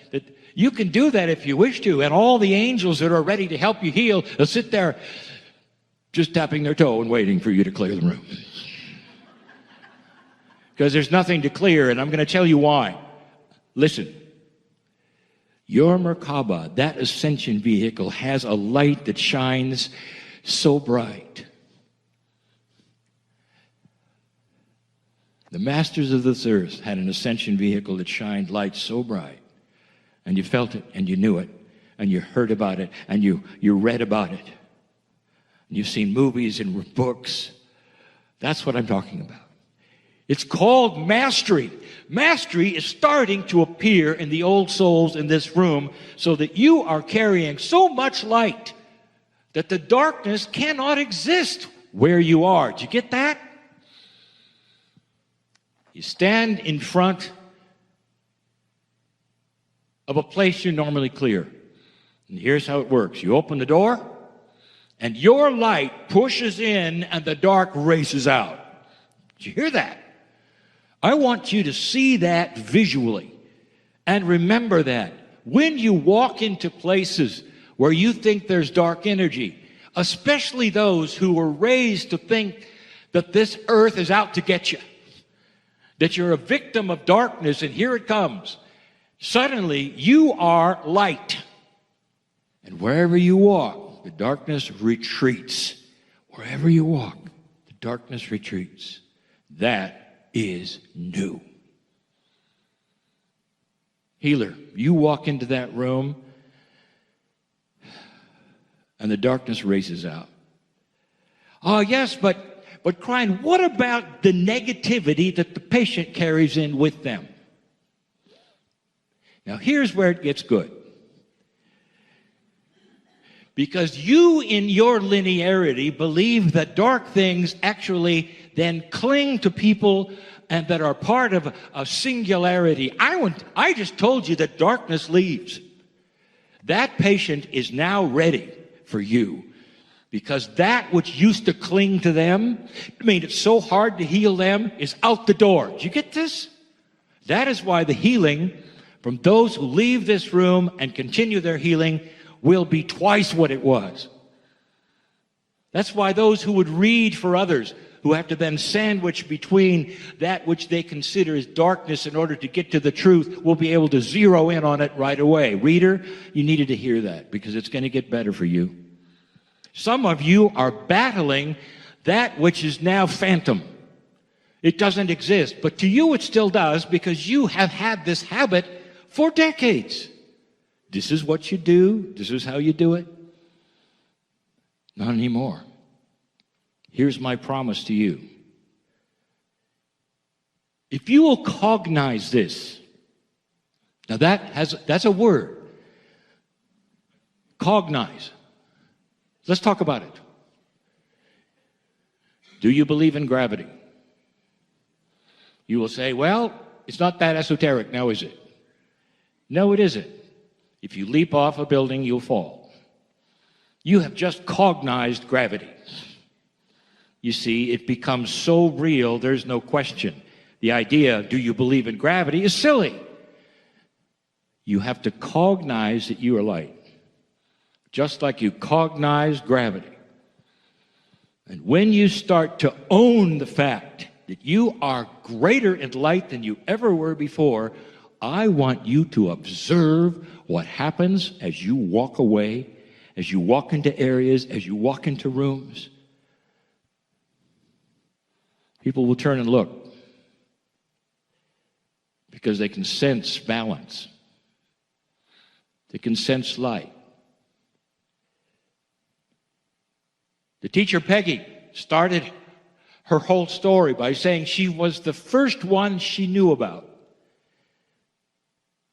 you can do that if you wish to, and all the angels that are ready to help you heal, they'll sit there just tapping their toe and waiting for you to clear the room. Because there's nothing to clear, and I'm going to tell you why. Listen. Your Merkaba, that ascension vehicle, has a light that shines so bright. The masters of this earth had an ascension vehicle that shined light so bright. And you felt it, and you knew it, and you heard about it, and you read about it. And you've seen movies and books. That's what I'm talking about. It's called mastery. Mastery is starting to appear in the old souls in this room so that you are carrying so much light that the darkness cannot exist where you are. Do you get that? You stand in front of a place you normally clear. And here's how it works. You open the door, and your light pushes in, and the dark races out. Did you hear that? I want you to see that visually and remember that. When you walk into places where you think there's dark energy, especially those who were raised to think that this earth is out to get you, that you're a victim of darkness, and here it comes. Suddenly, you are light. And wherever you walk, the darkness retreats. Wherever you walk, the darkness retreats. That is new. Healer, you walk into that room, and the darkness races out. Oh, yes, but Kryon, what about the negativity that the patient carries in with them? Now, here's where it gets good. Because you, in your linearity, believe that dark things actually then cling to people and that are part of a singularity. I just told you that darkness leaves. That patient is now ready for you. Because that which used to cling to them, made it so hard to heal them, is out the door. Do you get this? That is why the healing from those who leave this room and continue their healing will be twice what it was. That's why those who would read for others, who have to then sandwich between that which they consider as darkness in order to get to the truth, will be able to zero in on it right away. Reader, you needed to hear that because it's going to get better for you. Some of you are battling that which is now phantom. It doesn't exist, but to you it still does because you have had this habit for decades. This is what you do. This is how you do it. Not anymore. Here's my promise to you. If you will cognize this, now that's a word. Cognize. Let's talk about it. Do you believe in gravity? You will say, well, it's not that esoteric now, is it? No, it isn't. If you leap off a building, you'll fall. You have just cognized gravity. You see, it becomes so real, there's no question. The idea, do you believe in gravity, is silly. You have to cognize that you are light. Just like you cognize gravity. And when you start to own the fact that you are greater in light than you ever were before, I want you to observe what happens as you walk away, as you walk into areas, as you walk into rooms. People will turn and look. because they can sense balance. They can sense light. The teacher, Peggy, started her whole story by saying she was the first one she knew about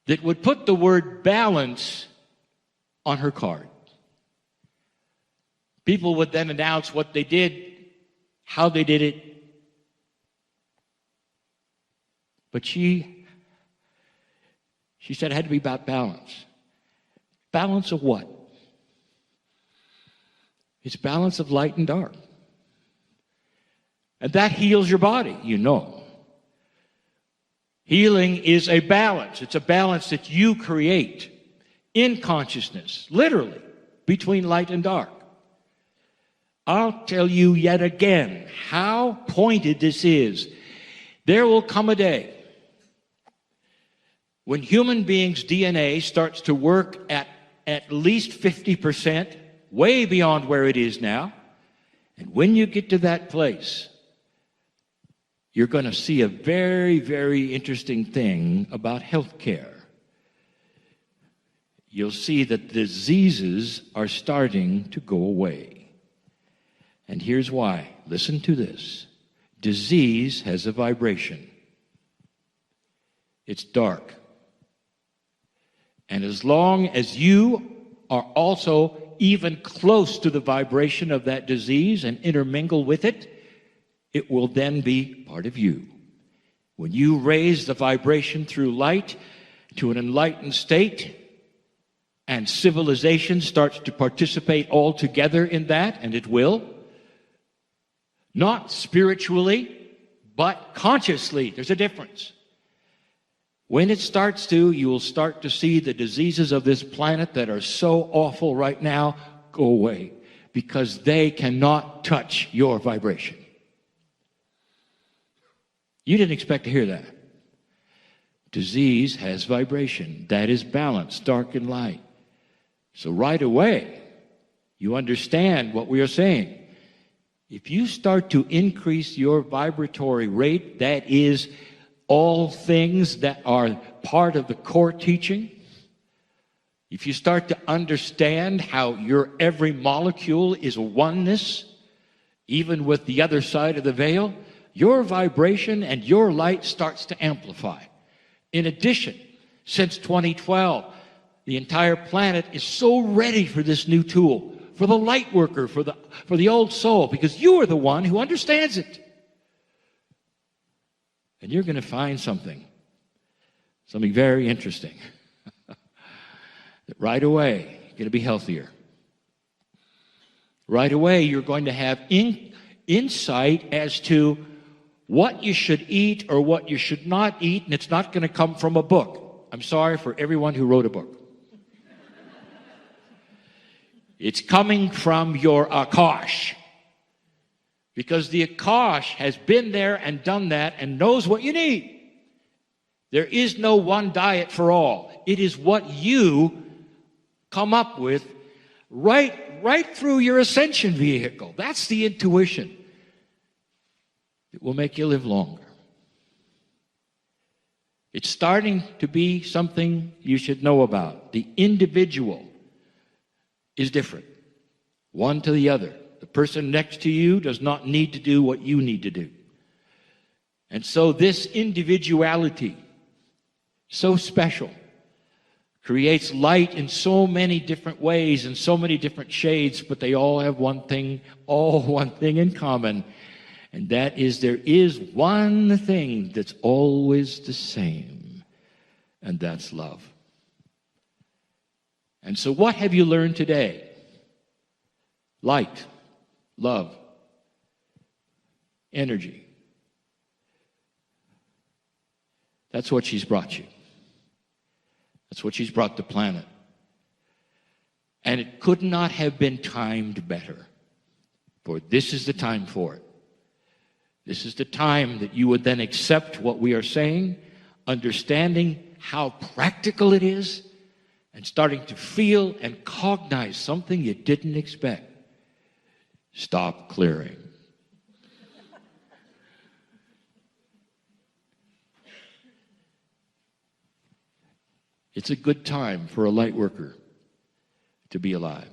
that would put the word balance on her card. People would then announce what they did, how they did it. But she said it had to be about balance. Balance of what? It's balance of light and dark. And that heals your body, you know. Healing is a balance. It's a balance that you create in consciousness, literally, between light and dark. I'll tell you yet again how pointed this is. There will come a day when human beings' DNA starts to work at least 50%, way beyond where it is now. And when you get to that place, you're going to see a very, very interesting thing about healthcare. You'll see that diseases are starting to go away. And here's why. Listen to this. Disease has a vibration. It's dark. And as long as you are also even close to the vibration of that disease and intermingle with it, it will then be part of you. When you raise the vibration through light to an enlightened state, and civilization starts to participate all together in that, and it will, not spiritually, but consciously. There's a difference. When it starts to, you will start to see the diseases of this planet that are so awful right now go away, because they cannot touch your vibration. You didn't expect to hear that. Disease has vibration. That is balance, dark and light. So right away, you understand what we are saying. If you start to increase your vibratory rate, that is all things that are part of the core teaching, if you start to understand how your every molecule is a oneness, even with the other side of the veil, your vibration and your light starts to amplify. In addition, since 2012, the entire planet is so ready for this new tool, for the light worker, for the old soul, because you are the one who understands it. And you're going to find something very interesting. That right away, you're going to be healthier. Right away, you're going to have insight as to what you should eat or what you should not eat, and it's not going to come from a book. I'm sorry for everyone who wrote a book. It's coming from your Akash. Because the Akash has been there and done that and knows what you need. There is no one diet for all. It is what you come up with right through your ascension vehicle. That's the intuition. It will make you live longer. It's starting to be something you should know about. The individual is different, one to the other. The person next to you does not need to do what you need to do. And so this individuality, so special, creates light in so many different ways and so many different shades, but they all have one thing in common. And that is, there is one thing that's always the same, and that's love. And so what have you learned today? Light, love, energy. That's what she's brought you. That's what she's brought the planet. And it could not have been timed better, for this is the time for it. This is the time that you would then accept what we are saying, understanding how practical it is, and starting to feel and cognize something you didn't expect. Stop clearing. It's a good time for a light worker to be alive.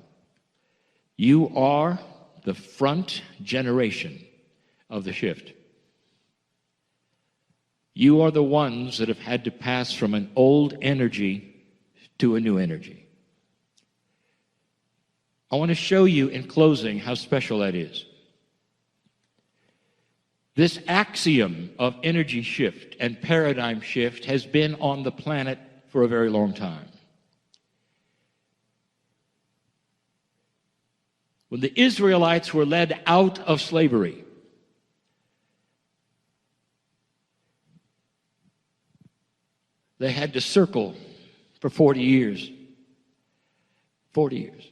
You are the front generation of the shift. You are the ones that have had to pass from an old energy to a new energy. I want to show you in closing how special that is. This axiom of energy shift and paradigm shift has been on the planet for a very long time. When the Israelites were led out of slavery, they had to circle for 40 years. 40 years.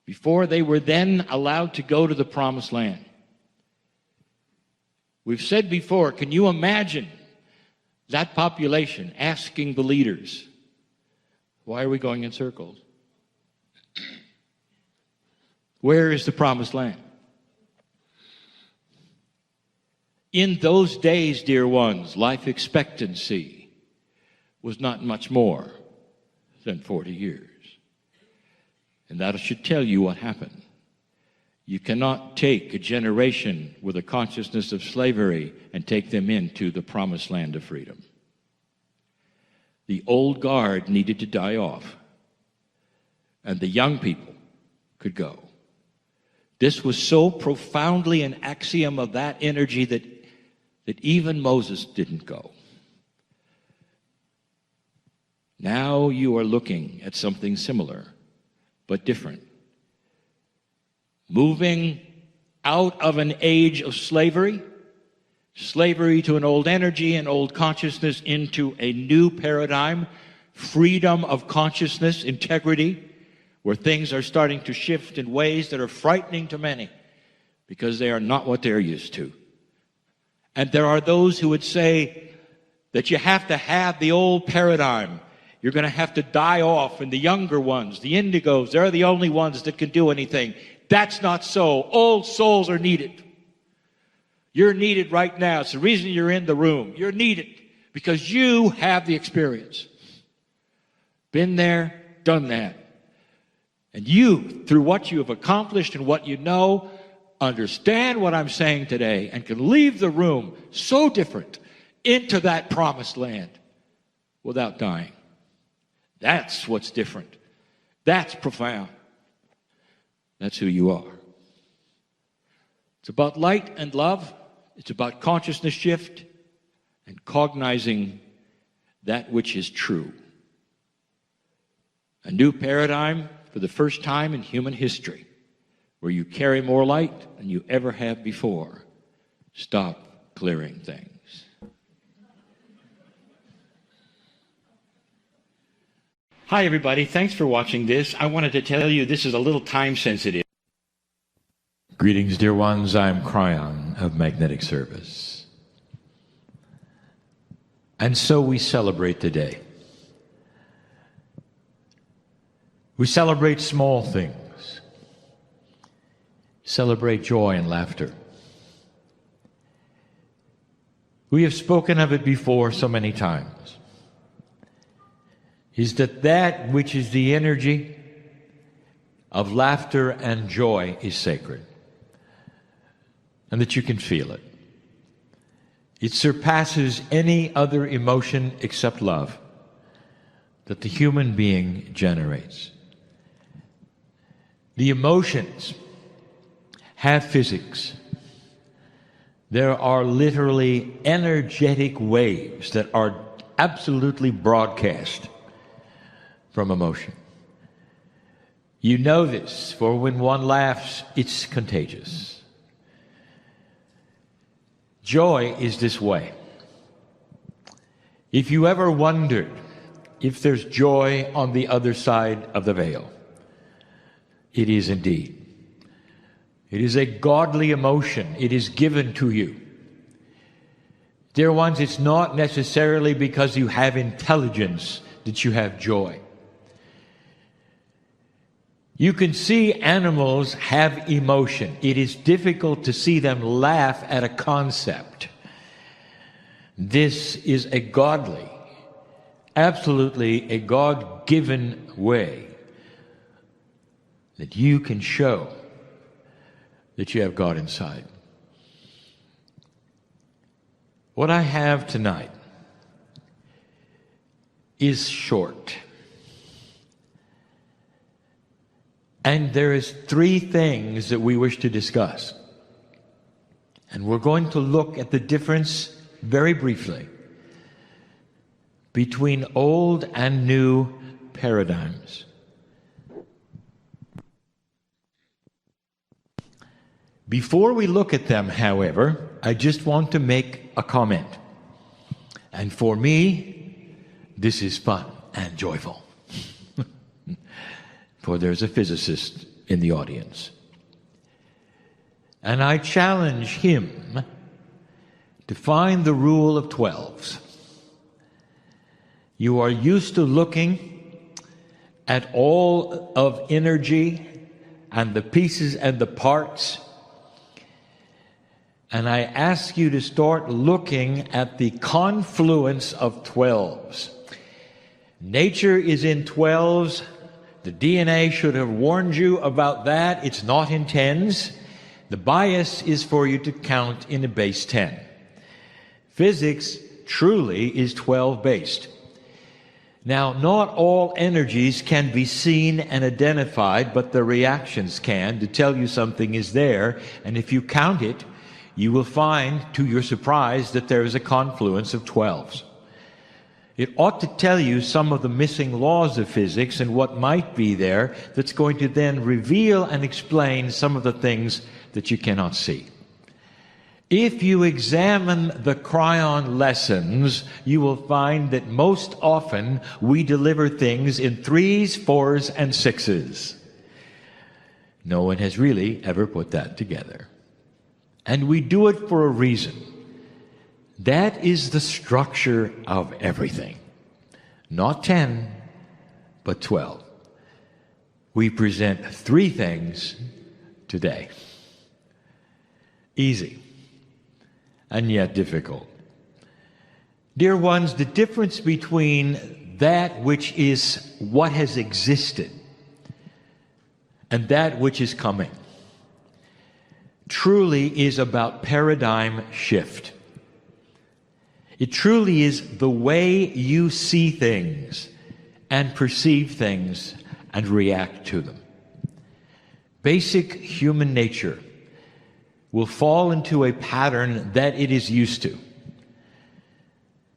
Before they were then allowed to go to the Promised Land. We've said before, can you imagine that population asking the leaders, why are we going in circles? Where is the Promised Land? In those days, dear ones, life expectancy was not much more than 40 years. And that should tell you what happened. You cannot take a generation with a consciousness of slavery and take them into the promised land of freedom. The old guard needed to die off, and the young people could go. This was so profoundly an axiom of that energy that even Moses didn't go. Now you are looking at something similar, but different. Moving out of an age of slavery to an old energy and old consciousness, into a new paradigm, freedom of consciousness, integrity, where things are starting to shift in ways that are frightening to many because they are not what they're used to. And there are those who would say that you have to have the old paradigm. You're going to have to die off, and the younger ones, the indigos, they're the only ones that can do anything. That's not so. Old souls are needed. You're needed right now. It's the reason you're in the room. You're needed because you have the experience. Been there, done that. And you, through what you have accomplished and what you know, understand what I'm saying today and can leave the room so different into that promised land without dying. That's what's different. That's profound. That's who you are. It's about light and love. It's about consciousness shift and cognizing that which is true. A new paradigm for the first time in human history, where you carry more light than you ever have before. Stop clearing things. Hi, everybody. Thanks for watching this. I wanted to tell you this is a little time sensitive. Greetings, dear ones. I'm Kryon of Magnetic Service. And so we celebrate today. We celebrate small things. Celebrate joy and laughter. We have spoken of it before so many times. Is that which is the energy of laughter and joy is sacred, and that you can feel it. It surpasses any other emotion except love that the human being generates. The emotions have physics. There are literally energetic waves that are absolutely broadcast from emotion. You know this, for when one laughs, it's contagious. Joy is this way. If you ever wondered if there's joy on the other side of the veil, it is indeed. It is a godly emotion. It is given to you. Dear ones, it's not necessarily because you have intelligence that you have joy. You can see animals have emotion. It is difficult to see them laugh at a concept. This is a godly absolutely a God-given way that you can show that you have God inside. What I have tonight is short. And there is 3 things that we wish to discuss. And we're going to look at the difference, very briefly, between old and new paradigms. Before we look at them, however, I just want to make a comment. And for me, this is fun and joyful. For there's a physicist in the audience. And I challenge him to find the rule of 12s. You are used to looking at all of energy and the pieces and the parts. And I ask you to start looking at the confluence of 12s. Nature is in 12s. The DNA should have warned you about that. It's not in 10s. The bias is for you to count in a base 10. Physics truly is 12-based. Now, not all energies can be seen and identified, but the reactions can, to tell you something is there. And if you count it, you will find, to your surprise, that there is a confluence of 12s. It ought to tell you some of the missing laws of physics and what might be there that's going to then reveal and explain some of the things that you cannot see. If you examine the Kryon lessons, you will find that most often we deliver things in 3s, 4s, and 6s. No one has really ever put that together. And we do it for a reason. That is the structure of everything. Not 10, but 12. We present 3 things today. Easy, and yet difficult. Dear ones, the difference between that which is what has existed and that which is coming truly is about paradigm shift. It truly is the way you see things and perceive things and react to them. Basic human nature will fall into a pattern that it is used to.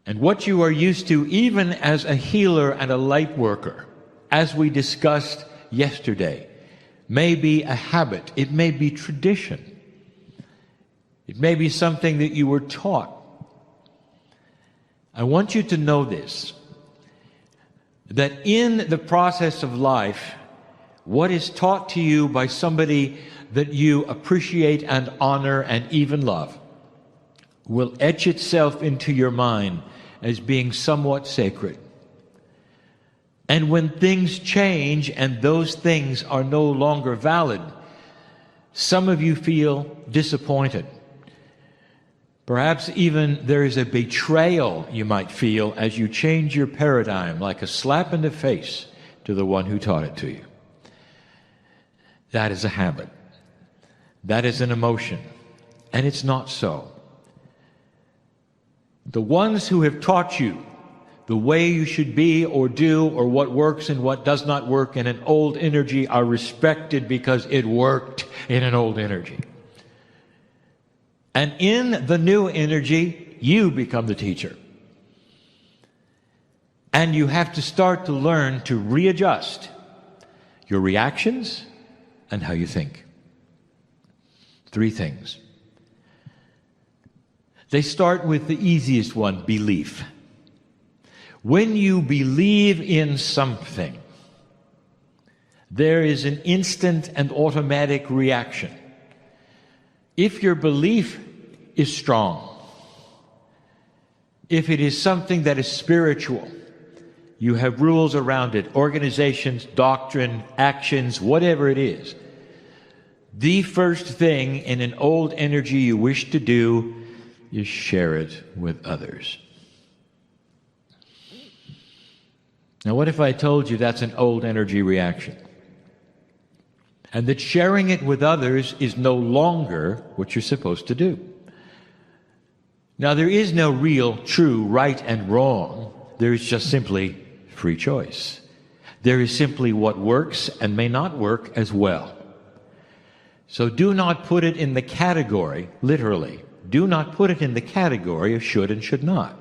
And what you are used to, even as a healer and a light worker, as we discussed yesterday, may be a habit. It may be tradition. It may be something that you were taught. I want you to know this, that in the process of life, what is taught to you by somebody that you appreciate and honor and even love will etch itself into your mind as being somewhat sacred. And when things change and those things are no longer valid, some of you feel disappointed. Perhaps even there is a betrayal you might feel as you change your paradigm, like a slap in the face to the one who taught it to you. That is a habit. That is an emotion. And it's not so. The ones who have taught you the way you should be or do, or what works and what does not work in an old energy, are respected because it worked in an old energy. And in the new energy, you become the teacher. And you have to start to learn to readjust your reactions and how you think. 3 things. They start with the easiest one, belief. When you believe in something, there is an instant and automatic reaction. If your belief is strong, if it is something that is spiritual, you have rules around it, organizations, doctrine, actions, whatever it is. The first thing in an old energy you wish to do is share it with others. Now, what if I told you that's an old energy reaction? And that sharing it with others is no longer what you're supposed to do. Now, there is no real, true, right and wrong. There is just simply free choice. There is simply what works and may not work as well. So do not put it in the category, literally, do not put it in the category of should and should not.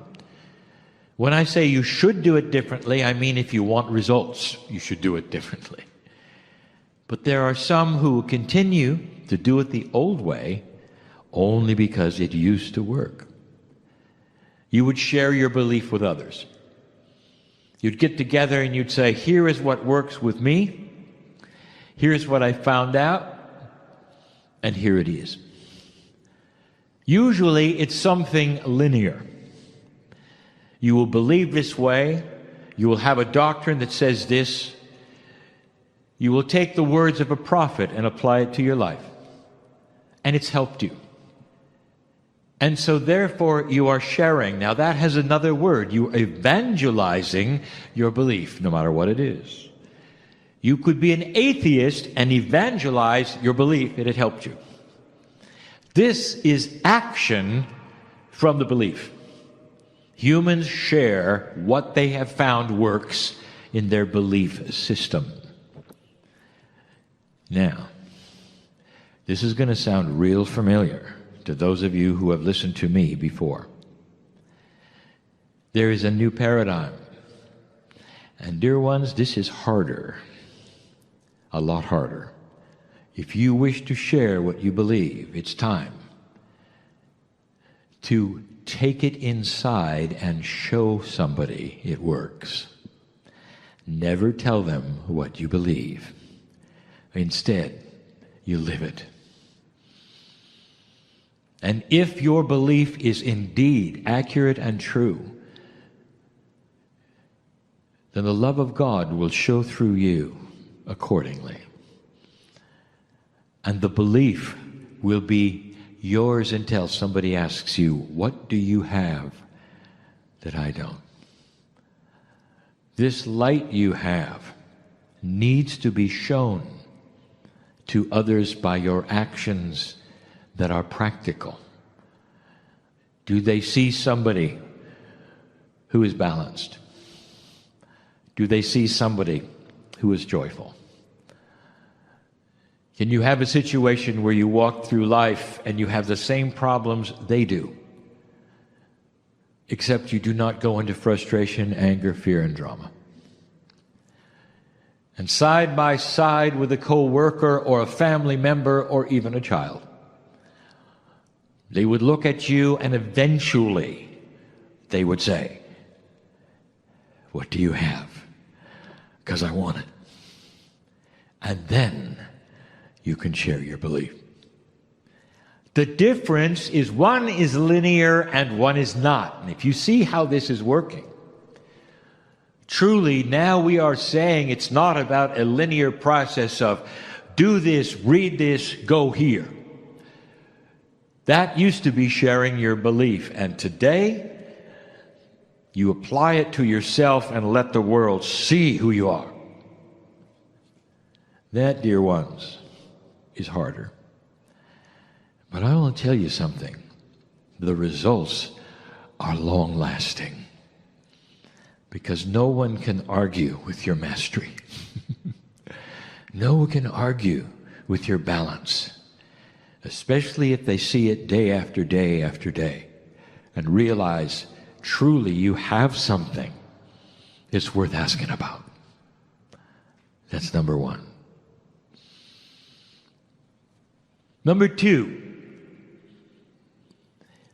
When I say you should do it differently, I mean if you want results, you should do it differently. But there are some who continue to do it the old way only because it used to work. You would share your belief with others. You'd get together and you'd say, here is what works with me, here's what I found out, and here it is. Usually it's something linear. You will believe this way, you will have a doctrine that says this, you will take the words of a prophet and apply it to your life, and it's helped you. And so therefore you are sharing. Now that has another word. You are evangelizing your belief, no matter what it is. You could be an atheist and evangelize your belief that it helped you. This is action from the belief. Humans share what they have found works in their belief system. Now, this is going to sound real familiar to those of you who have listened to me before. There is a new paradigm. And dear ones, this is harder. A lot harder. If you wish to share what you believe, it's time to take it inside and show somebody it works. Never tell them what you believe. Instead, you live it. And if your belief is indeed accurate and true, then the love of God will show through you accordingly. And the belief will be yours until somebody asks you, what do you have that I don't? This light you have needs to be shown to others by your actions that are practical. Do they see somebody who is balanced? Do they see somebody who is joyful? Can you have a situation where you walk through life and you have the same problems they do, except you do not go into frustration, anger, fear, and drama? And side by side with a co-worker or a family member or even a child, they would look at you and eventually they would say, what do you have? Because I want it. And then you can share your belief. The difference is one is linear and one is not. And if you see how this is working, truly now we are saying it's not about a linear process of do this, read this, go here. That used to be sharing your belief, and today you apply it to yourself and let the world see who you are. That, dear ones, is harder. But I will tell you something. The results are long-lasting, because no one can argue with your mastery. No one can argue with your balance, especially if they see it day after day after day and realize truly you have something it's worth asking about. That's number one. Number two,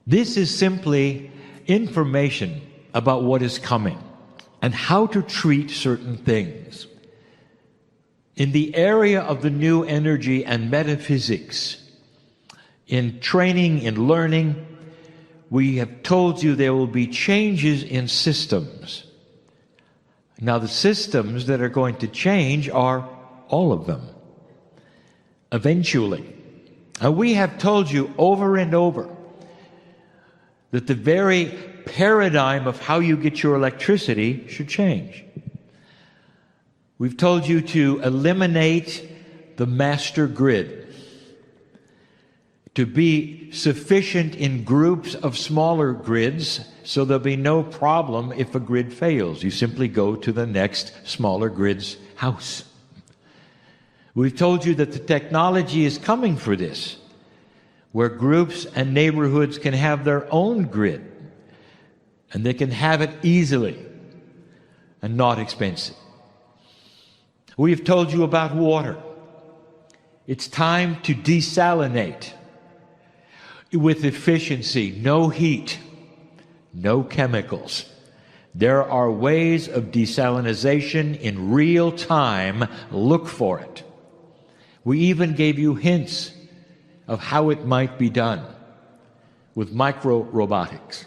this is simply information about what is coming and how to treat certain things. In the area of the new energy and metaphysics, in training, in learning, we have told you there will be changes in systems. Now, the systems that are going to change are all of them, eventually. And we have told you over and over that the very paradigm of how you get your electricity should change. We've told you to eliminate the master grid, to be sufficient in groups of smaller grids so there'll be no problem if a grid fails. You simply go to the next smaller grid's house. We've told you that the technology is coming for this, where groups and neighborhoods can have their own grid, and they can have it easily and not expensive. We have told you about water. It's time to desalinate with efficiency, no heat, no chemicals. There are ways of desalination in real time. Look for it. We even gave you hints of how it might be done with micro-robotics.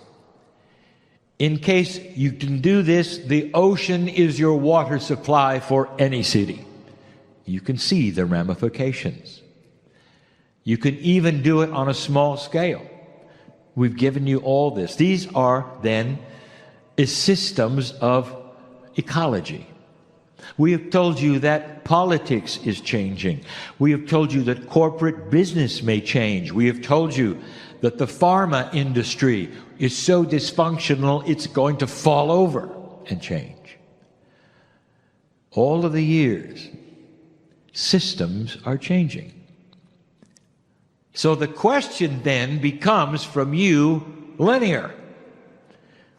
In case you can do this, the ocean is your water supply for any city. You can see the ramifications. You can even do it on a small scale. We've given you all this. These are then systems of ecology. We have told you that politics is changing. We have told you that corporate business may change. We have told you that the pharma industry is so dysfunctional it's going to fall over and change. All of the years, systems are changing. So the question then becomes from you, linear.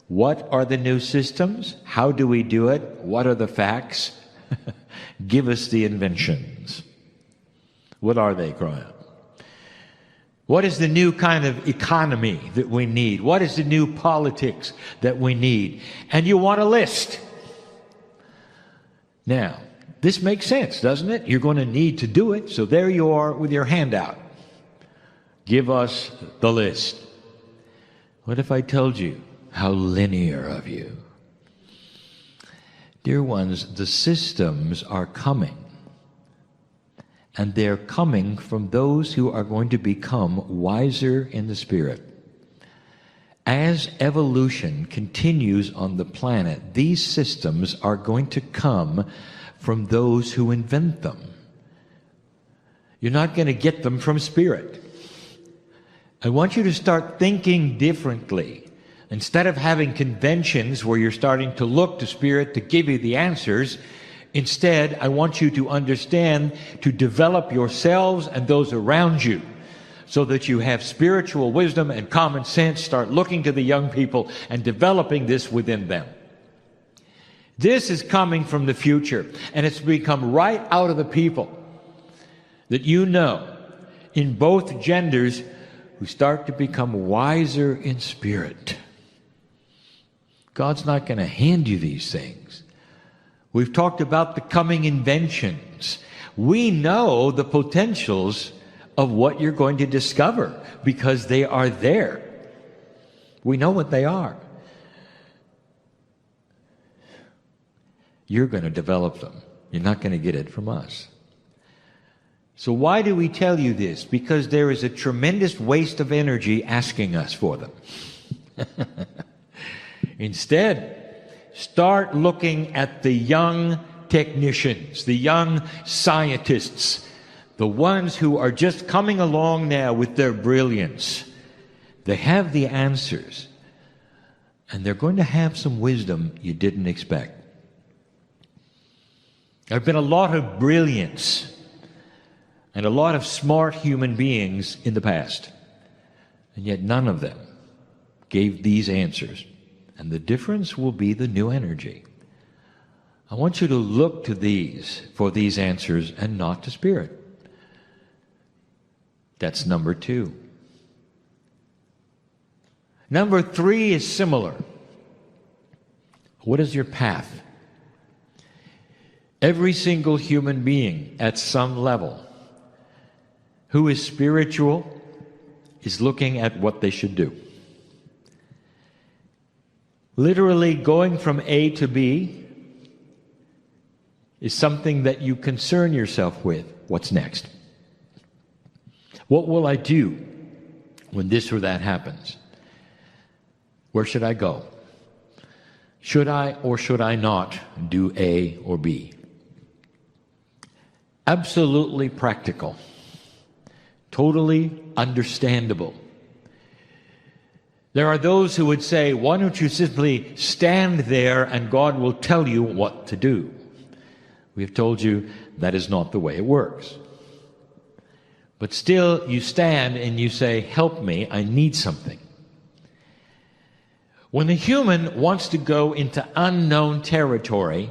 What are the new systems? How do we do it? What are the facts? Give us the inventions. What are they, Kryon? What is the new kind of economy that we need? What is the new politics that we need? And you want a list. Now, this makes sense, doesn't it? You're going to need to do it, so there you are with your hand out. Give us the list. What if I told you? How linear of you. Dear ones, the systems are coming. And they're coming from those who are going to become wiser in the Spirit. As evolution continues on the planet, these systems are going to come from those who invent them. You're not going to get them from Spirit. I want you to start thinking differently. Instead of having conventions where you're starting to look to Spirit to give you the answers, instead, I want you to understand to develop yourselves and those around you so that you have spiritual wisdom and common sense. Start looking to the young people and developing this within them. This is coming from the future, and it's become right out of the people that you know in both genders who start to become wiser in spirit. God's not going to hand you these things. We've talked about the coming inventions. We know the potentials of what you're going to discover because they are there. We know what they are. You're going to develop them. You're not going to get it from us. So why do we tell you this? Because there is a tremendous waste of energy asking us for them. Instead, start looking at the young technicians, the young scientists, the ones who are just coming along now with their brilliance. They have the answers, and they're going to have some wisdom you didn't expect. There have been a lot of brilliance and a lot of smart human beings in the past, and yet none of them gave these answers. And the difference will be the new energy. I want you to look to these for these answers and not to Spirit. That's number 2. Number 3 is similar. What is your path? Every single human being at some level who is spiritual is looking at what they should do. Literally going from A to B is something that you concern yourself with. What's next? What will I do when this or that happens? Where should I go? Should I or should I not do A or B? absolutely practical, totally understandable. There are those who would say, why don't you simply stand there and God will tell you what to do? We have told you that is not the way it works. But still, you stand and you say, help me, I need something. When the human wants to go into unknown territory,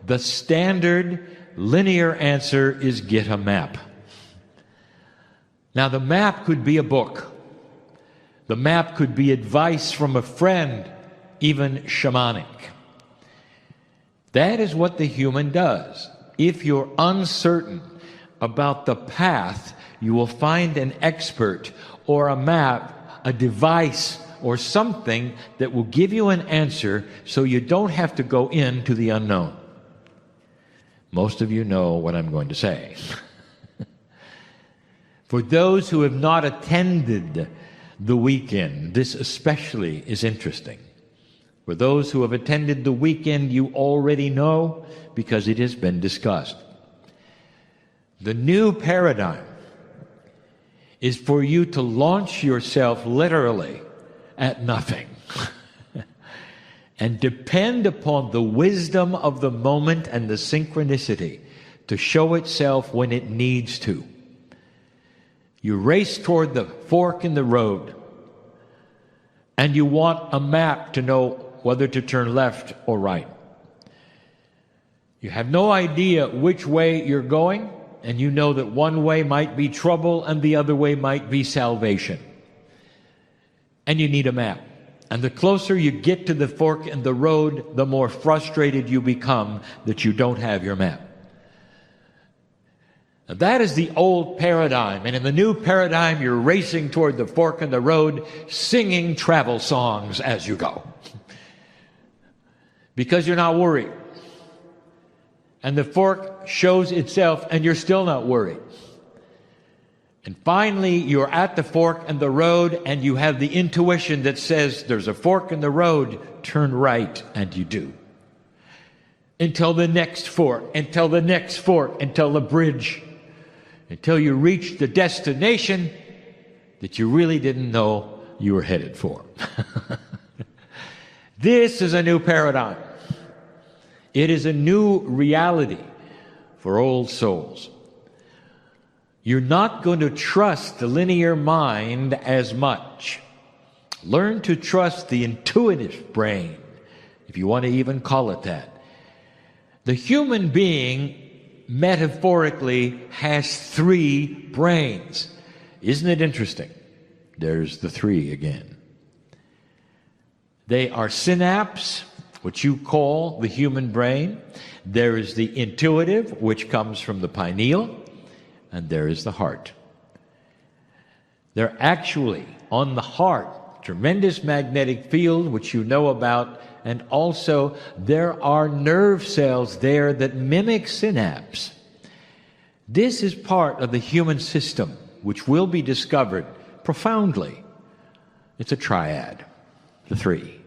the standard linear answer is get a map. Now, the map could be a book. The map could be advice from a friend, even shamanic. That is what the human does. If you're uncertain about the path, you will find an expert or a map, a device, or something that will give you an answer so you don't have to go into the unknown. Most of you know what I'm going to say. For those who have not attended the weekend, this especially is interesting. For those who have attended the weekend, you already know because it has been discussed. The new paradigm is for you to launch yourself literally at nothing and depend upon the wisdom of the moment and the synchronicity to show itself when it needs to. You race toward the fork in the road and you want a map to know whether to turn left or right. You have no idea which way you're going, and you know that one way might be trouble and the other way might be salvation. And you need a map. And the closer you get to the fork in the road, the more frustrated you become that you don't have your map. Now, that is the old paradigm. And in the new paradigm, you're racing toward the fork in the road, singing travel songs as you go. Because you're not worried. And the fork shows itself and you're still not worried. And finally, you're at the fork in the road and you have the intuition that says, there's a fork in the road, turn right, and you do. Until the next fork, until the next fork, until the bridge, until you reach the destination that you really didn't know you were headed for. This is a new paradigm. It is a new reality for old souls. You're not going to trust the linear mind as much. Learn to trust the intuitive brain, if you want to even call it that. The human being, metaphorically, has 3 brains. Isn't it interesting? There's the 3 again. They are synapse, which you call the human brain. There is the intuitive, which comes from the pineal. And there is the heart. They're actually on the heart, tremendous magnetic field, which you know about, and also there are nerve cells there that mimic synapse. This is part of the human system, which will be discovered profoundly. It's a triad, the 3.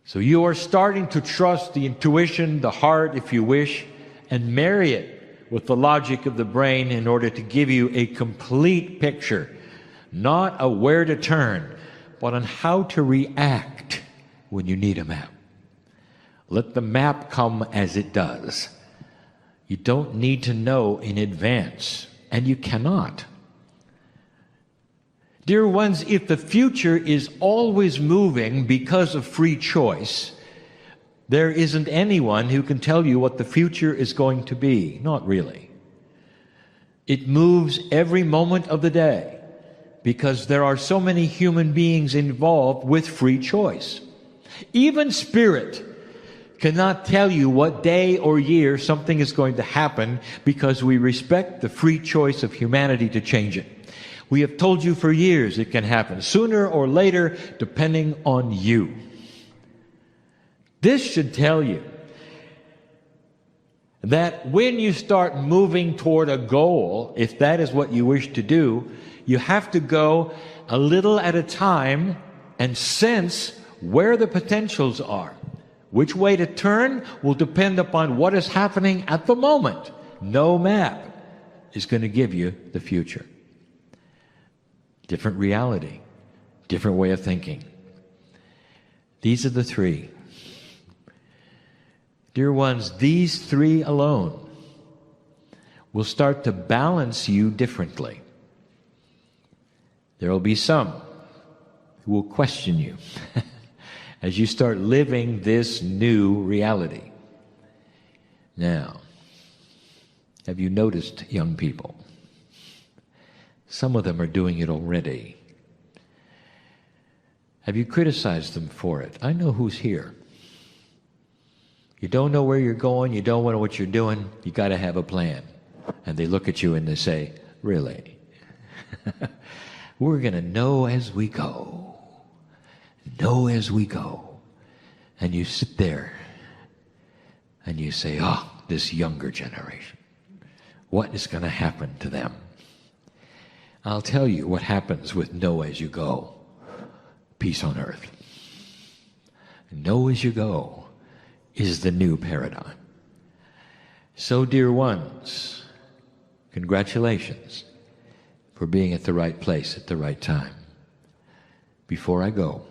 So you are starting to trust the intuition, the heart, if you wish, and marry it with the logic of the brain in order to give you a complete picture, not a where to turn, but on how to react when you need a map. Let the map come as it does. You don't need to know in advance, and you cannot. Dear ones, if the future is always moving because of free choice, there isn't anyone who can tell you what the future is going to be. Not really. It moves every moment of the day because there are so many human beings involved with free choice. Even spirit cannot tell you what day or year something is going to happen because we respect the free choice of humanity to change it. We have told you for years it can happen sooner or later depending on you. This should tell you that when you start moving toward a goal, if that is what you wish to do, you have to go a little at a time and sense where the potentials are. Which way to turn will depend upon what is happening at the moment, no map is going to give you the future. Different reality, different way of thinking. These are the three. Dear ones, these three alone will start to balance you differently. There will be some who will question you as you start living this new reality. Now, have you noticed, young people? Some of them are doing it already. Have you criticized them for it? I know who's here. You don't know where you're going, you don't know what you're doing, you got to have a plan. And they look at you and they say, really? We're going to know as we go. Know as we go. And you sit there and you say, oh, this younger generation, what is going to happen to them? I'll tell you what happens with know as you go. Peace on earth. Know as you go is the new paradigm. So, dear ones, congratulations for being at the right place at the right time. Before I go,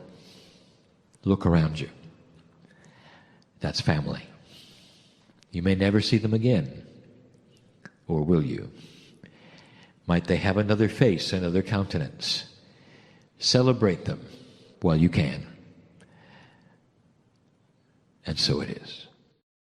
look around you. That's family. You may never see them again, or will you? Might they have another face, another countenance? Celebrate them while you can. And so it is.